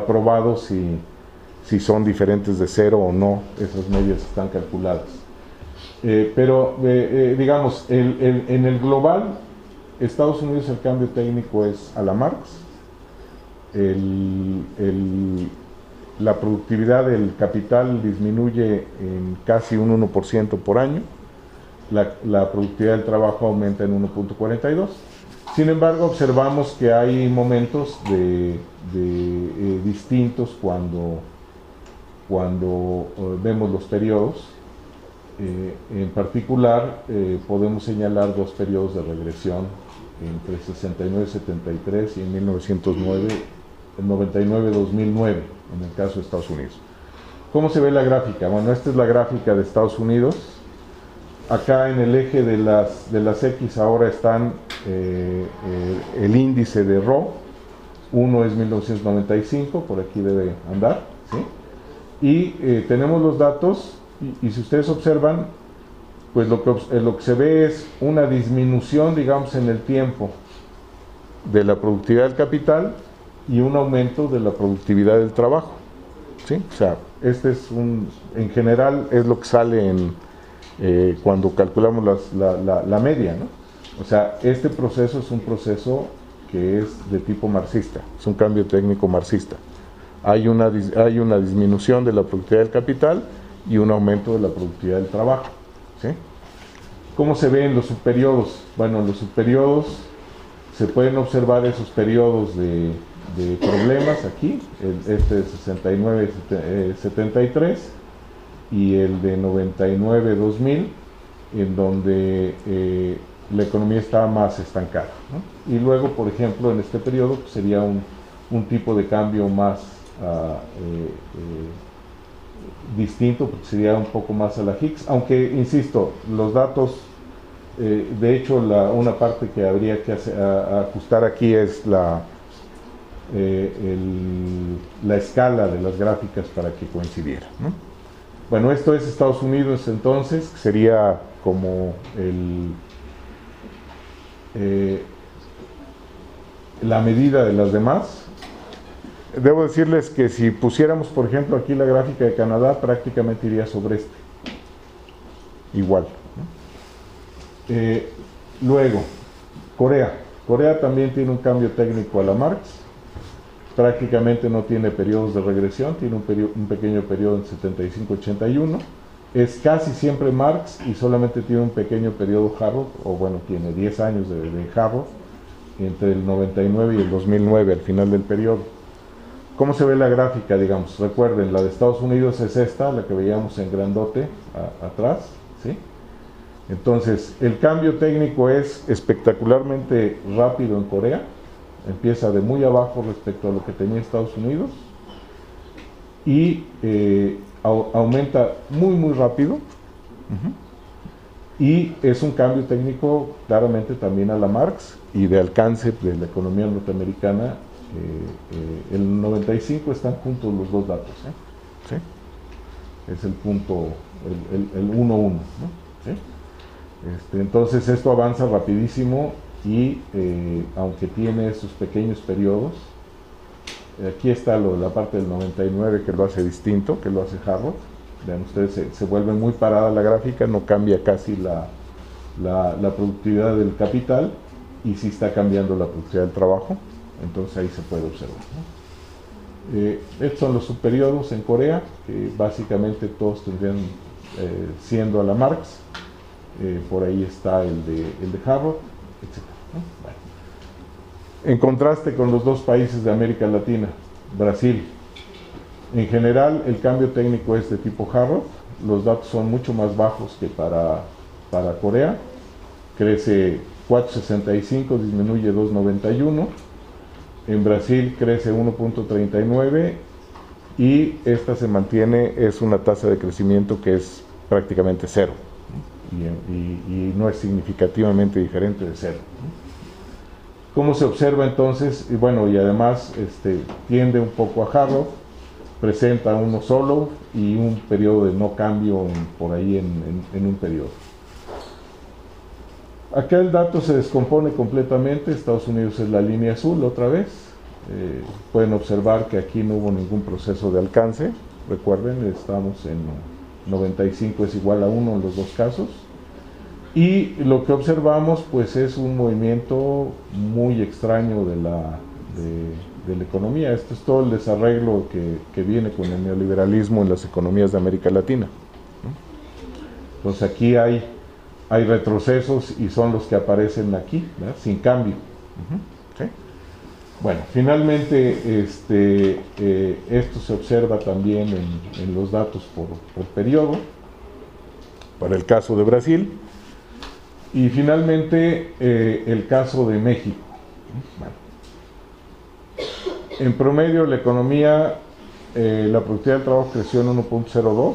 probado si son diferentes de cero o no, esas medias están calculadas. Pero digamos, en el global, Estados Unidos el cambio técnico es a la Marx. La productividad del capital disminuye en casi un 1% por año, la productividad del trabajo aumenta en 1.42. Sin embargo, observamos que hay momentos distintos cuando vemos los periodos. En particular, podemos señalar dos periodos de regresión entre 69 y 73 y en 99-2009, en el caso de Estados Unidos. ¿Cómo se ve la gráfica? Bueno, esta es la gráfica de Estados Unidos. Acá en el eje de las X ahora están el índice de ROE. Uno es 1995, por aquí debe andar, ¿sí? Y tenemos los datos, y si ustedes observan, pues lo que se ve es una disminución, digamos, en el tiempo de la productividad del capital y un aumento de la productividad del trabajo, ¿sí? O sea, en general es lo que sale cuando calculamos la media, ¿no? O sea, este proceso es un proceso que es de tipo marxista, es un cambio técnico marxista. Hay una disminución de la productividad del capital y un aumento de la productividad del trabajo, ¿sí? ¿Cómo se ve en los subperiodos? Bueno, en los subperiodos se pueden observar esos periodos de problemas aquí, este de 69-73 y el de 99-2000, en donde la economía estaba más estancada, ¿no? Y luego, por ejemplo, en este periodo pues, sería un tipo de cambio más distinto, porque sería un poco más a la Hicks, aunque, insisto, los datos, de hecho, una parte que habría que ajustar aquí es la escala de las gráficas para que coincidiera, ¿no? Bueno, esto es Estados Unidos entonces, sería como la medida de las demás. Debo decirles que si pusiéramos, por ejemplo, aquí la gráfica de Canadá, prácticamente iría sobre igual, ¿no? Luego, Corea. Corea también tiene un cambio técnico a la Marx. Prácticamente no tiene periodos de regresión, tiene un pequeño periodo en 75-81. Es casi siempre Marx y solamente tiene un pequeño periodo Harrod, o bueno, tiene 10 años de Harrod, entre el 99 y el 2009, al final del periodo. ¿Cómo se ve la gráfica, digamos? Recuerden, la de Estados Unidos es esta, la que veíamos en grandote atrás, ¿sí? Entonces, el cambio técnico es espectacularmente rápido en Corea, empieza de muy abajo respecto a lo que tenía Estados Unidos y aumenta muy rápido. Y es un cambio técnico claramente también a la Marx y de alcance de la economía norteamericana. El 95 están juntos los dos datos, ¿sí? Es el punto, el 1-1, ¿no? ¿Sí? Entonces esto avanza rapidísimo y aunque tiene esos pequeños periodos, aquí está la parte del 99 que lo hace distinto, que lo hace Harrod. Vean ustedes, se vuelve muy parada la gráfica, no cambia casi la productividad del capital y sí está cambiando la productividad del trabajo, entonces ahí se puede observar, ¿no? Estos son los subperiodos en Corea, que básicamente todos tendrían siendo a la Marx. Por ahí está el de Harrod, etc., ¿no? Bueno. En contraste con los dos países de América Latina, Brasil, en general el cambio técnico es de tipo Harrod, los datos son mucho más bajos que para Corea, crece 4.65, disminuye 2.91, en Brasil crece 1.39 y esta se mantiene, es una tasa de crecimiento que es prácticamente cero y no es significativamente diferente de cero. ¿Cómo se observa entonces? Y bueno, y además tiende un poco a Harrod, presenta uno solo y un periodo de no cambio por ahí en un periodo. Acá el dato se descompone completamente, Estados Unidos es la línea azul otra vez. Pueden observar que aquí no hubo ningún proceso de alcance, recuerden, estamos en 95 es igual a 1 en los dos casos. Y lo que observamos pues es un movimiento muy extraño de la economía. Esto es todo el desarreglo que viene con el neoliberalismo en las economías de América Latina, ¿no? Entonces aquí hay retrocesos y son los que aparecen aquí, ¿verdad? Sin cambio. ¿Sí? Bueno, finalmente esto se observa también en los datos por periodo, para el caso de Brasil. Y finalmente el caso de México. Bueno, en promedio la economía, la productividad del trabajo creció en 1.02,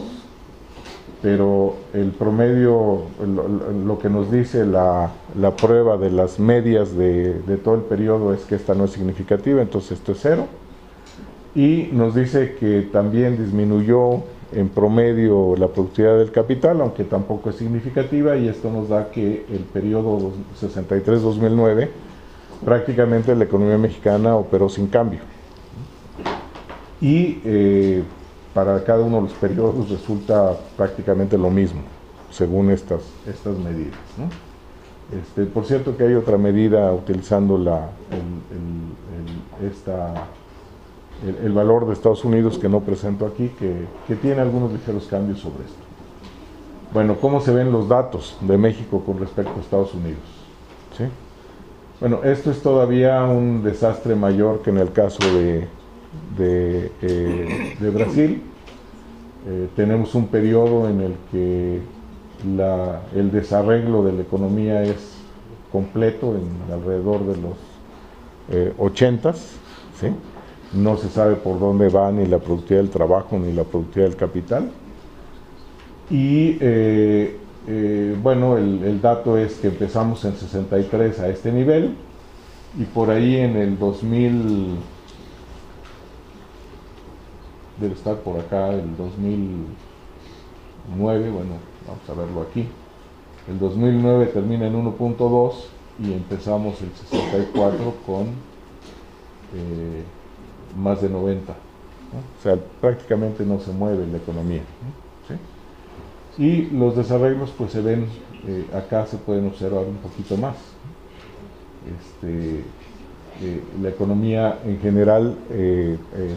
pero el promedio, lo que nos dice la prueba de las medias de todo el periodo es que esta no es significativa, entonces esto es 0. Y nos dice que también disminuyó en promedio la productividad del capital, aunque tampoco es significativa, y esto nos da que el periodo 63-2009 prácticamente la economía mexicana operó sin cambio. Y para cada uno de los periodos resulta prácticamente lo mismo, según estas medidas, ¿no? Por cierto que hay otra medida utilizando el valor de Estados Unidos que no presento aquí, que tiene algunos ligeros cambios sobre esto. Bueno, ¿cómo se ven los datos de México con respecto a Estados Unidos? ¿Sí? Bueno, esto es todavía un desastre mayor que en el caso de Brasil. Tenemos un periodo en el que el desarreglo de la economía es completo, alrededor de los 80s, ¿sí? No se sabe por dónde va ni la productividad del trabajo ni la productividad del capital. Y bueno, el dato es que empezamos en 63 a este nivel y por ahí en el 2000, debe estar por acá, el 2009, bueno, vamos a verlo aquí. El 2009 termina en 1.2 y empezamos el 64 con más de 90, ¿no? O sea, prácticamente no se mueve la economía, ¿no? ¿Sí? Y los desarreglos pues se ven, acá se pueden observar un poquito más. La economía en general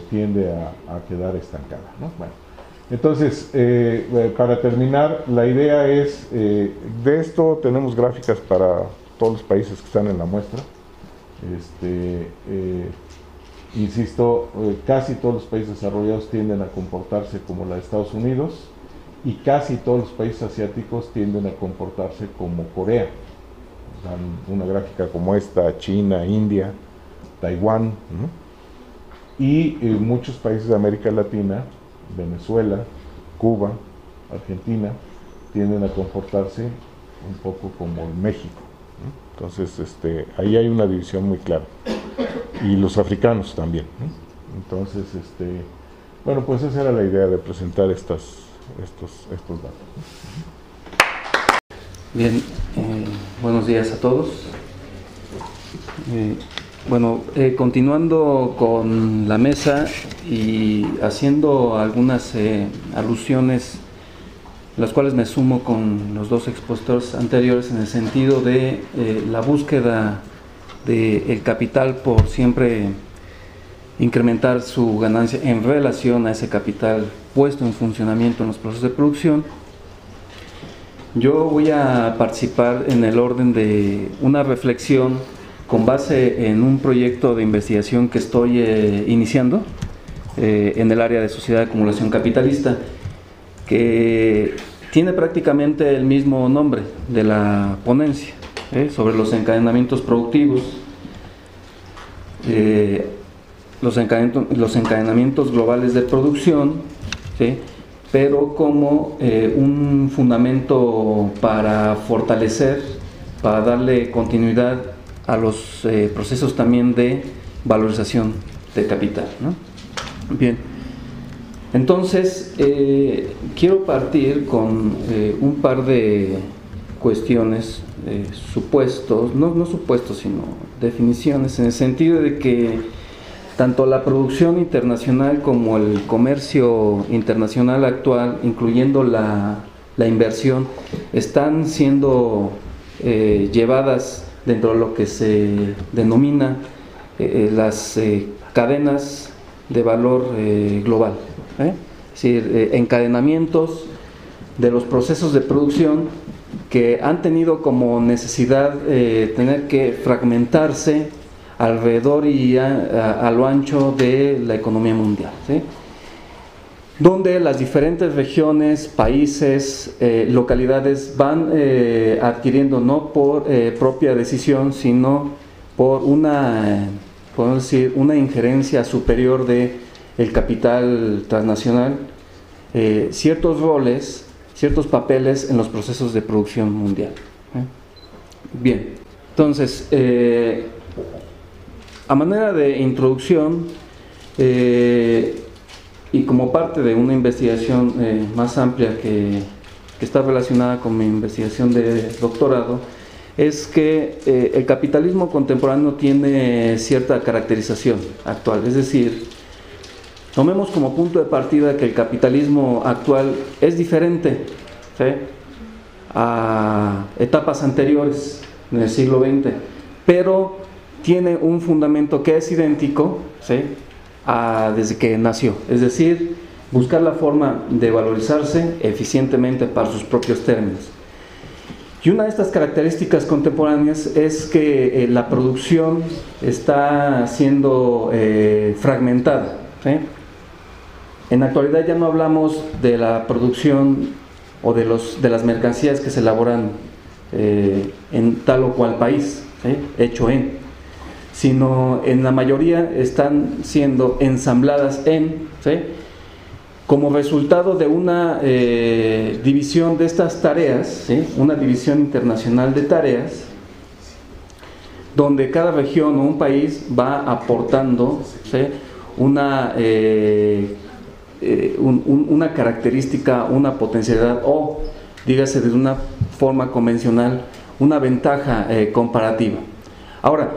tiende a quedar estancada, ¿no? Bueno, entonces, para terminar, la idea es, de esto tenemos gráficas para todos los países que están en la muestra. Insisto, casi todos los países desarrollados tienden a comportarse como la de Estados Unidos y casi todos los países asiáticos tienden a comportarse como Corea. Dan una gráfica como esta, China, India, Taiwán, ¿no? Y muchos países de América Latina, Venezuela, Cuba, Argentina, tienden a comportarse un poco como México, ¿no? Entonces, ahí hay una división muy clara. Y los africanos también, ¿no? Entonces, bueno, pues esa era la idea de presentar estos datos, ¿no? Bien, buenos días a todos. Bueno, continuando con la mesa y haciendo algunas alusiones, las cuales me sumo con los dos expositores anteriores en el sentido de la búsqueda del capital por siempre incrementar su ganancia en relación a ese capital puesto en funcionamiento en los procesos de producción. Yo voy a participar en el orden de una reflexión con base en un proyecto de investigación que estoy iniciando en el área de sociedad de acumulación capitalista, que tiene prácticamente el mismo nombre de la ponencia, sobre los encadenamientos productivos, los encadenamientos globales de producción, ¿sí?, pero como un fundamento para fortalecer, para darle continuidad a los procesos también de valorización de capital, ¿no? Bien, entonces quiero partir con un par de cuestiones, supuestos, no supuestos, sino definiciones, en el sentido de que tanto la producción internacional como el comercio internacional actual, incluyendo la inversión, están siendo llevadas dentro de lo que se denomina las cadenas de valor global, es decir, encadenamientos de los procesos de producción que han tenido como necesidad tener que fragmentarse alrededor y a lo ancho de la economía mundial, ¿sí?, donde las diferentes regiones, países, localidades van adquiriendo no por propia decisión, sino por podemos decir, una injerencia superior de el capital transnacional, ciertos roles, ciertos papeles en los procesos de producción mundial. Bien, entonces, a manera de introducción, y como parte de una investigación más amplia que está relacionada con mi investigación de doctorado, es que el capitalismo contemporáneo tiene cierta caracterización actual, es decir, tomemos como punto de partida que el capitalismo actual es diferente, ¿sí?, a etapas anteriores en el siglo XX, pero tiene un fundamento que es idéntico, ¿sí?, desde que nació, es decir, buscar la forma de valorizarse eficientemente para sus propios términos. Y una de estas características contemporáneas es que la producción está siendo fragmentada, ¿sí? En la actualidad ya no hablamos de la producción o de las mercancías que se elaboran en tal o cual país, ¿sí?, hecho sino en la mayoría están siendo ensambladas ¿sí?, como resultado de una división de estas tareas, ¿sí?, una división internacional de tareas, donde cada región o un país va aportando, ¿sí?, una característica, una potencialidad o, dígase de una forma convencional, una ventaja comparativa. Ahora,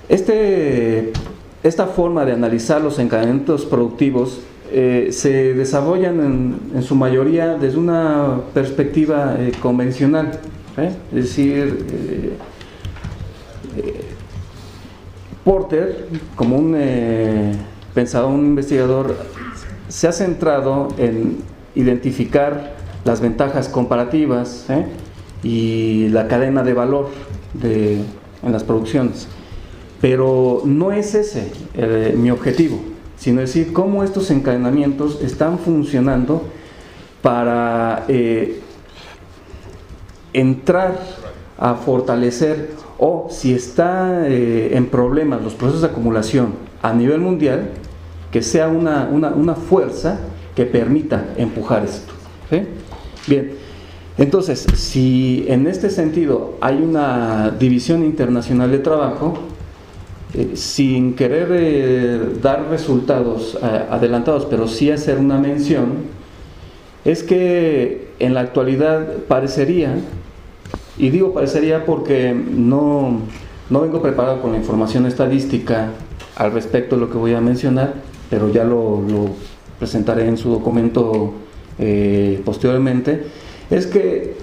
esta forma de analizar los encadenamientos productivos se desarrollan en su mayoría desde una perspectiva convencional, es decir, Porter, como un pensador, un investigador, se ha centrado en identificar las ventajas comparativas y la cadena de valor en las producciones. Pero no es ese mi objetivo, sino decir cómo estos encadenamientos están funcionando para entrar a fortalecer o si está en problemas los procesos de acumulación a nivel mundial, que sea una fuerza que permita empujar esto. ¿Sí? Bien, entonces, si en este sentido hay una división internacional de trabajo, sin querer dar resultados adelantados, pero sí hacer una mención, es que en la actualidad parecería, y digo parecería porque no vengo preparado con la información estadística al respecto de lo que voy a mencionar, pero ya lo presentaré en su documento posteriormente, es que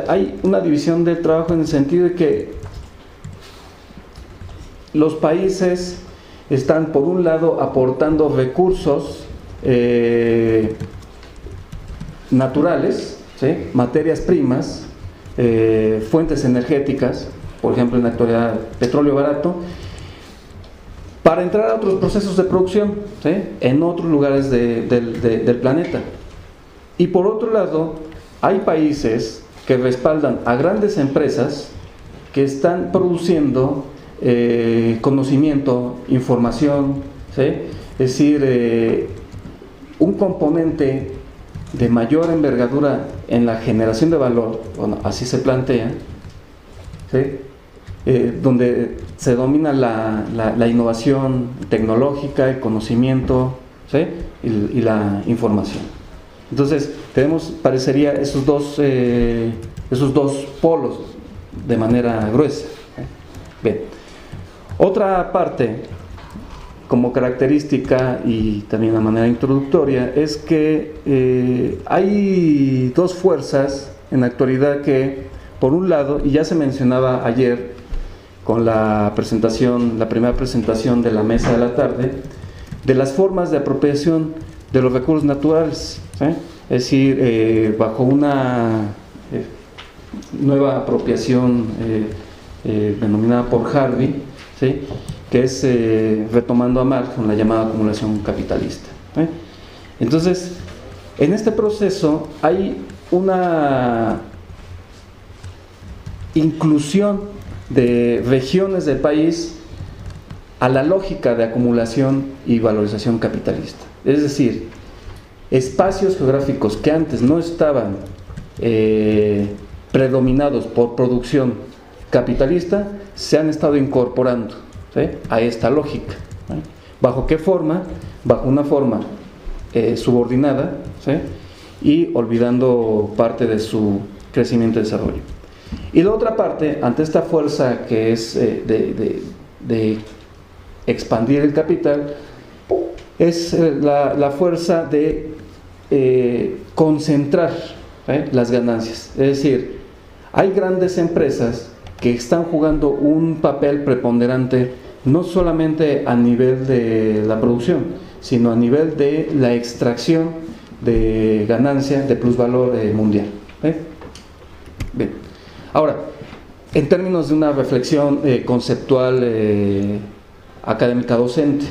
hay una división del trabajo en el sentido de que los países están, por un lado, aportando recursos naturales, ¿sí? Materias primas, fuentes energéticas, por ejemplo en la actualidad petróleo barato, para entrar a otros procesos de producción, ¿sí? En otros lugares del planeta. Y por otro lado, hay países que respaldan a grandes empresas que están produciendo conocimiento, información, ¿sí? Es decir, un componente de mayor envergadura en la generación de valor, bueno, así se plantea, ¿sí? Donde se domina la innovación tecnológica, el conocimiento, ¿sí? y la información. Entonces, parecería esos dos polos de manera gruesa. Bien. Otra parte, como característica y también de manera introductoria, es que hay dos fuerzas en la actualidad que, por un lado, y ya se mencionaba ayer con la primera presentación de la mesa de la tarde, de las formas de apropiación de los recursos naturales, ¿sí? Es decir, bajo una nueva apropiación denominada por Harvey, ¿sí? Que es, retomando a Marx, con la llamada acumulación capitalista. Entonces, en este proceso hay una inclusión de regiones del país a la lógica de acumulación y valorización capitalista. Es decir, espacios geográficos que antes no estaban predominados por producción capitalista se han estado incorporando, ¿sí? A esta lógica. ¿Sí? ¿Bajo qué forma? Bajo una forma subordinada, ¿sí? Y olvidando parte de su crecimiento y desarrollo. Y la otra parte, ante esta fuerza que es de expandir el capital, es la fuerza de concentrar, ¿sí? Las ganancias. Es decir, hay grandes empresas que están jugando un papel preponderante no solamente a nivel de la producción, sino a nivel de la extracción de ganancia, de plusvalor mundial. Bien. Ahora, en términos de una reflexión conceptual académica docente,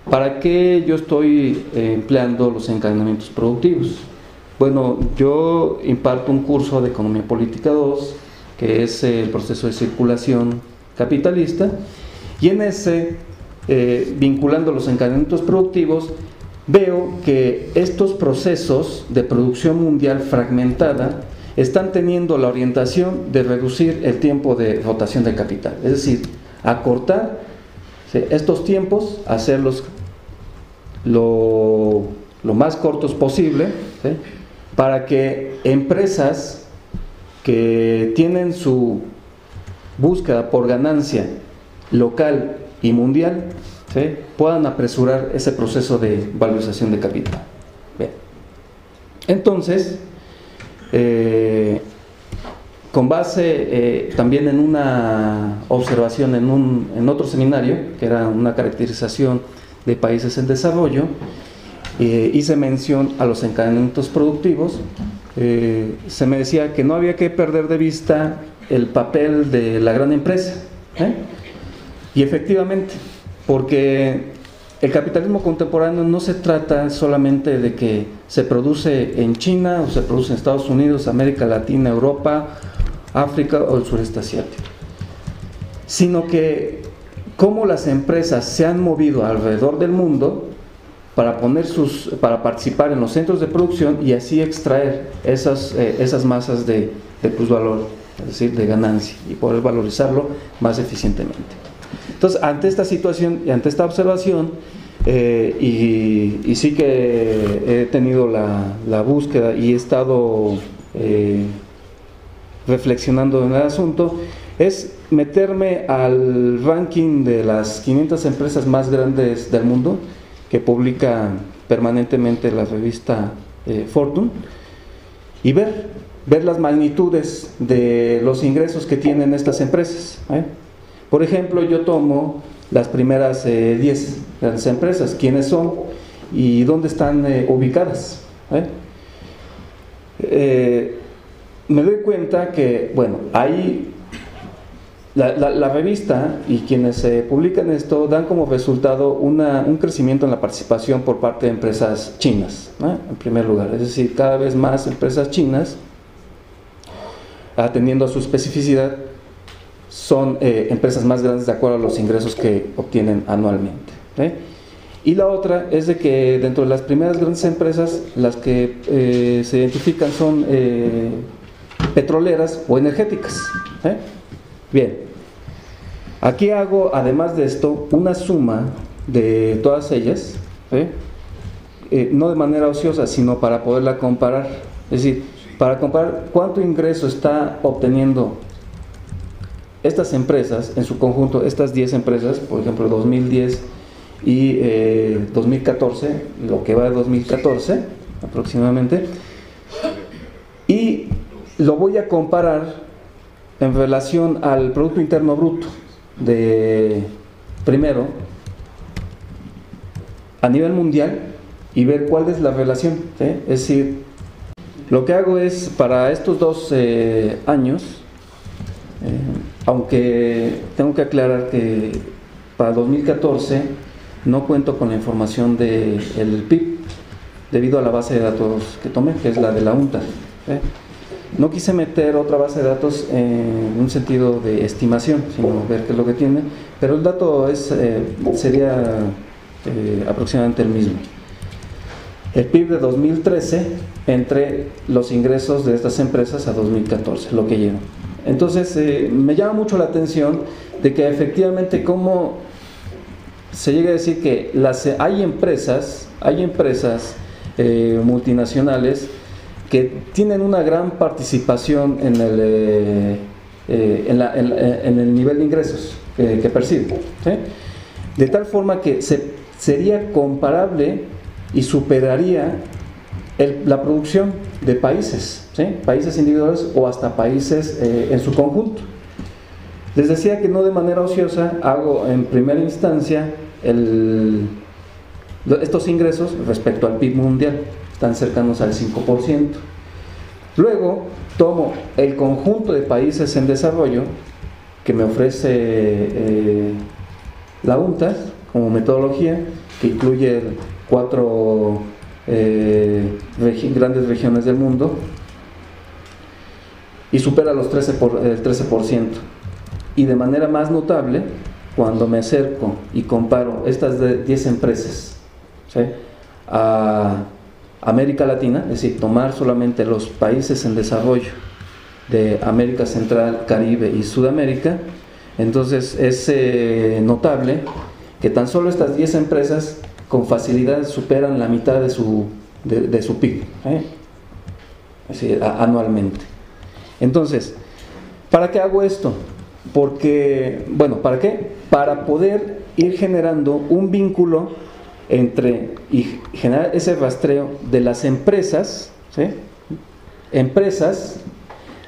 ¿para qué yo estoy empleando los encadenamientos productivos? Bueno, yo imparto un curso de Economía Política 2, que es el proceso de circulación capitalista, y en ese, vinculando los encadenamientos productivos, veo que estos procesos de producción mundial fragmentada están teniendo la orientación de reducir el tiempo de rotación de capital, es decir, acortar, ¿sí? Estos tiempos, hacerlos lo más cortos posible, ¿sí? Para que empresas que tienen su búsqueda por ganancia local y mundial, ¿sí? Puedan apresurar ese proceso de valorización de capital. Bien. Entonces, con base también en una observación en otro seminario, que era una caracterización de países en desarrollo, hice mención a los encadenamientos productivos. Se me decía que no había que perder de vista el papel de la gran empresa, y efectivamente, porque el capitalismo contemporáneo no se trata solamente de que se produce en China o se produce en Estados Unidos, América Latina, Europa, África o el sureste asiático. sino que cómo las empresas se han movido alrededor del mundo para participar en los centros de producción y así extraer esas masas de plusvalor, es decir, de ganancia, y poder valorizarlo más eficientemente. Entonces, ante esta situación y ante esta observación, y sí que he tenido la búsqueda y he estado reflexionando en el asunto, es meterme al ranking de las 500 empresas más grandes del mundo que publica permanentemente la revista Fortune, y ver las magnitudes de los ingresos que tienen estas empresas. Por ejemplo, yo tomo las primeras 10 grandes empresas, quiénes son y dónde están ubicadas. Me doy cuenta que, bueno, hay la revista y quienes publican esto dan como resultado un crecimiento en la participación por parte de empresas chinas, en primer lugar, es decir, cada vez más empresas chinas, atendiendo a su especificidad, son empresas más grandes de acuerdo a los ingresos que obtienen anualmente. Y la otra es de que dentro de las primeras grandes empresas, las que se identifican son petroleras o energéticas. Bien, aquí hago, además de esto, una suma de todas ellas, no de manera ociosa, sino para poderla comparar. Es decir, para comparar cuánto ingreso está obteniendo estas empresas en su conjunto, estas 10 empresas, por ejemplo 2010 y 2014, lo que va de 2014 aproximadamente, y lo voy a comparar en relación al Producto Interno Bruto de primero a nivel mundial y ver cuál es la relación. Es decir, lo que hago es, para estos 2 años, aunque tengo que aclarar que para 2014 no cuento con la información del PIB debido a la base de datos que tomé, que es la de la UNTAD. No quise meter otra base de datos en un sentido de estimación, sino ver qué es lo que tiene, pero el dato sería aproximadamente el mismo. El PIB de 2013 entre los ingresos de estas empresas a 2014, lo que llevo. Entonces me llama mucho la atención de que efectivamente, como se llega a decir que hay empresas multinacionales que tienen una gran participación en el nivel de ingresos que perciben, de tal forma que sería comparable y superaría la producción de países, países individuales o hasta países en su conjunto. Les decía que no de manera ociosa hago en primera instancia estos ingresos respecto al PIB mundial, están cercanos al 5%. Luego tomo el conjunto de países en desarrollo que me ofrece la UNTAD como metodología, que incluye 4 grandes regiones del mundo y supera el 13%. Y de manera más notable, cuando me acerco y comparo estas 10 empresas a América Latina, es decir, tomar solamente los países en desarrollo de América Central, Caribe y Sudamérica, entonces es notable que tan solo estas 10 empresas con facilidad superan la mitad de su PIB, es decir, anualmente. Entonces, ¿para qué hago esto? Porque, bueno, ¿para qué? Para poder ir generando un vínculo y generar ese rastreo de las empresas, empresas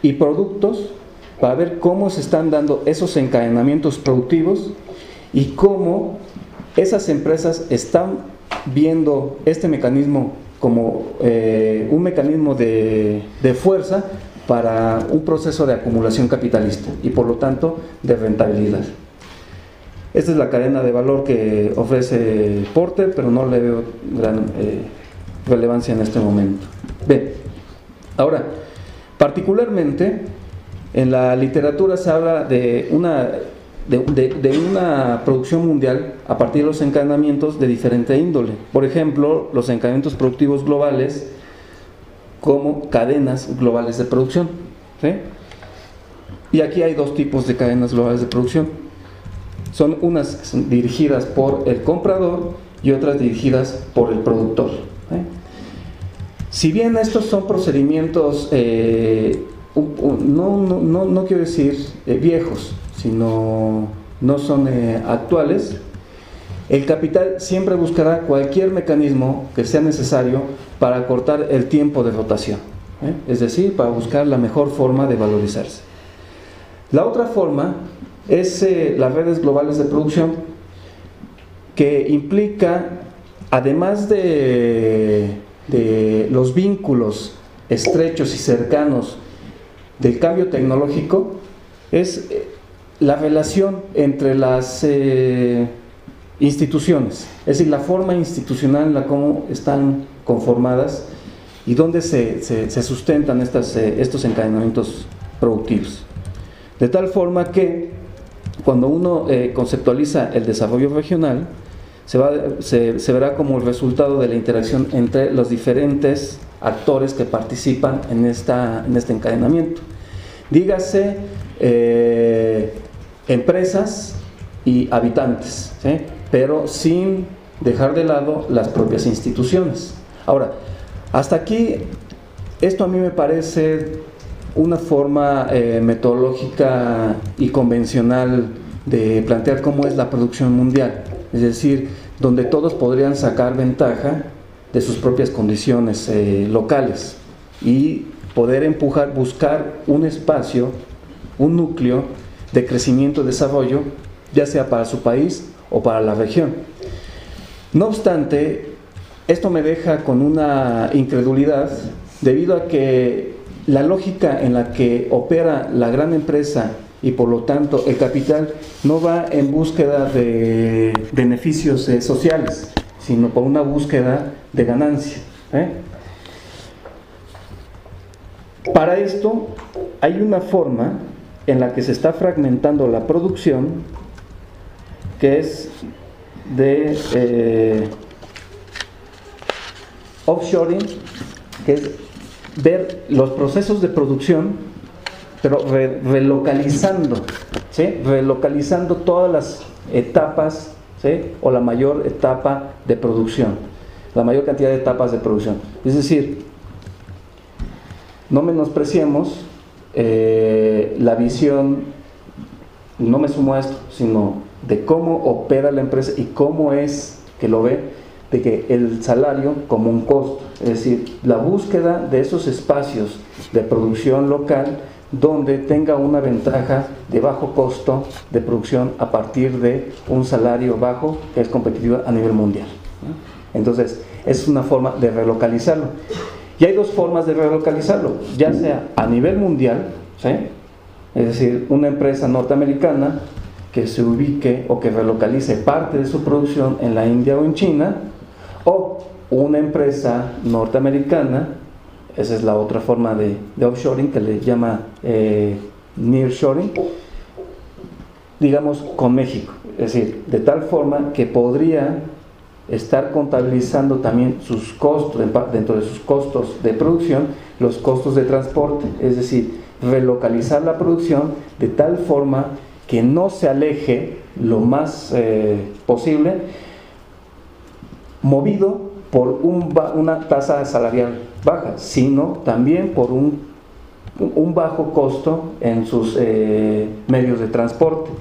y productos, para ver cómo se están dando esos encadenamientos productivos y cómo esas empresas están viendo este mecanismo como un mecanismo de fuerza para un proceso de acumulación capitalista y por lo tanto de rentabilidad. Esta es la cadena de valor que ofrece Porter, pero no le veo gran relevancia en este momento. Bien, ahora, particularmente en la literatura se habla de de una producción mundial a partir de los encadenamientos de diferente índole. Por ejemplo, los encadenamientos productivos globales como cadenas globales de producción, ¿sí? Y aquí hay dos tipos de cadenas globales de producción. Son unas que son dirigidas por el comprador y otras dirigidas por el productor, ¿sí? Si bien estos son procedimientos, no quiero decir viejos, sino no son actuales, el capital siempre buscará cualquier mecanismo que sea necesario para acortar el tiempo de rotación, es decir, para buscar la mejor forma de valorizarse. La otra forma es las redes globales de producción, que implica, además de los vínculos estrechos y cercanos del cambio tecnológico, es la relación entre las instituciones, es decir, la forma institucional en la cómo están conformadas y dónde se sustentan estos encadenamientos productivos. De tal forma que cuando uno conceptualiza el desarrollo regional, se verá como el resultado de la interacción entre los diferentes actores que participan en este encadenamiento. Dígase empresas y habitantes, ¿sí? Pero sin dejar de lado las propias instituciones. Ahora, hasta aquí, esto a mí me parece una forma metodológica y convencional de plantear cómo es la producción mundial, es decir, donde todos podrían sacar ventaja de sus propias condiciones locales y poder buscar un espacio, un núcleo de crecimiento y desarrollo, ya sea para su país o para la región. No obstante, esto me deja con una incredulidad, debido a que la lógica en la que opera la gran empresa y por lo tanto el capital no va en búsqueda de beneficios sociales, sino por una búsqueda de ganancia, Para esto hay una forma en la que se está fragmentando la producción, que es de offshoring, que es ver los procesos de producción, pero relocalizando, ¿sí? Relocalizando todas las etapas, ¿sí? O la mayor etapa de producción, la mayor cantidad de etapas de producción. Es decir, no menospreciemos la visión, no me sumo a esto, sino de cómo opera la empresa y cómo es que lo ve, de que el salario como un costo, es decir, la búsqueda de esos espacios de producción local donde tenga una ventaja de bajo costo de producción a partir de un salario bajo que es competitivo a nivel mundial. Entonces, es una forma de relocalizarlo. Y hay dos formas de relocalizarlo, ya sea a nivel mundial, ¿sí? Es decir, una empresa norteamericana que se ubique o que relocalice parte de su producción en la India o en China, o una empresa norteamericana, esa es la otra forma de offshoring que le llama nearshoring, digamos con México, es decir, de tal forma que podría estar contabilizando también sus costos, dentro de sus costos de producción, los costos de transporte, es decir, relocalizar la producción de tal forma que no se aleje lo más posible, movido por una tasa salarial baja, sino también por un bajo costo en sus medios de transporte,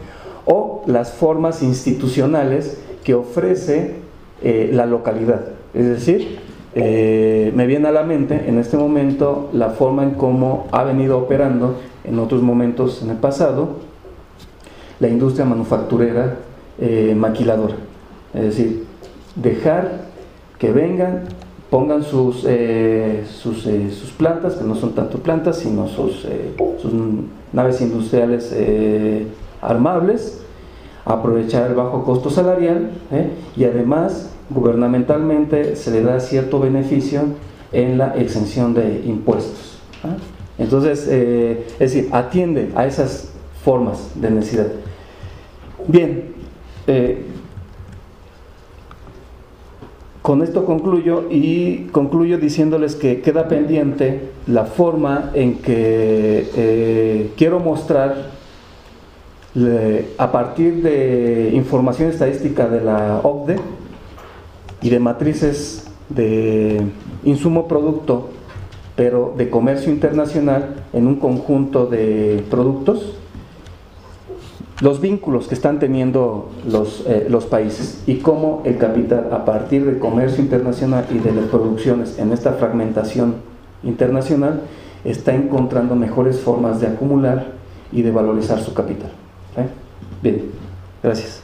o las formas institucionales que ofrece la localidad. Es decir, me viene a la mente en este momento la forma en cómo ha venido operando en otros momentos en el pasado la industria manufacturera maquiladora, es decir, dejar que vengan, pongan sus plantas, que no son tanto plantas, sino sus naves industriales armables, aprovechar el bajo costo salarial, y además gubernamentalmente se le da cierto beneficio en la exención de impuestos. Entonces, es decir, atiende a esas formas de necesidad. Bien, con esto concluyo diciéndoles que queda pendiente la forma en que quiero mostrar a partir de información estadística de la OCDE y de matrices de insumo producto, pero de comercio internacional en un conjunto de productos, los vínculos que están teniendo los países y cómo el capital, a partir del comercio internacional y de las producciones en esta fragmentación internacional, está encontrando mejores formas de acumular y de valorizar su capital. Bien, gracias.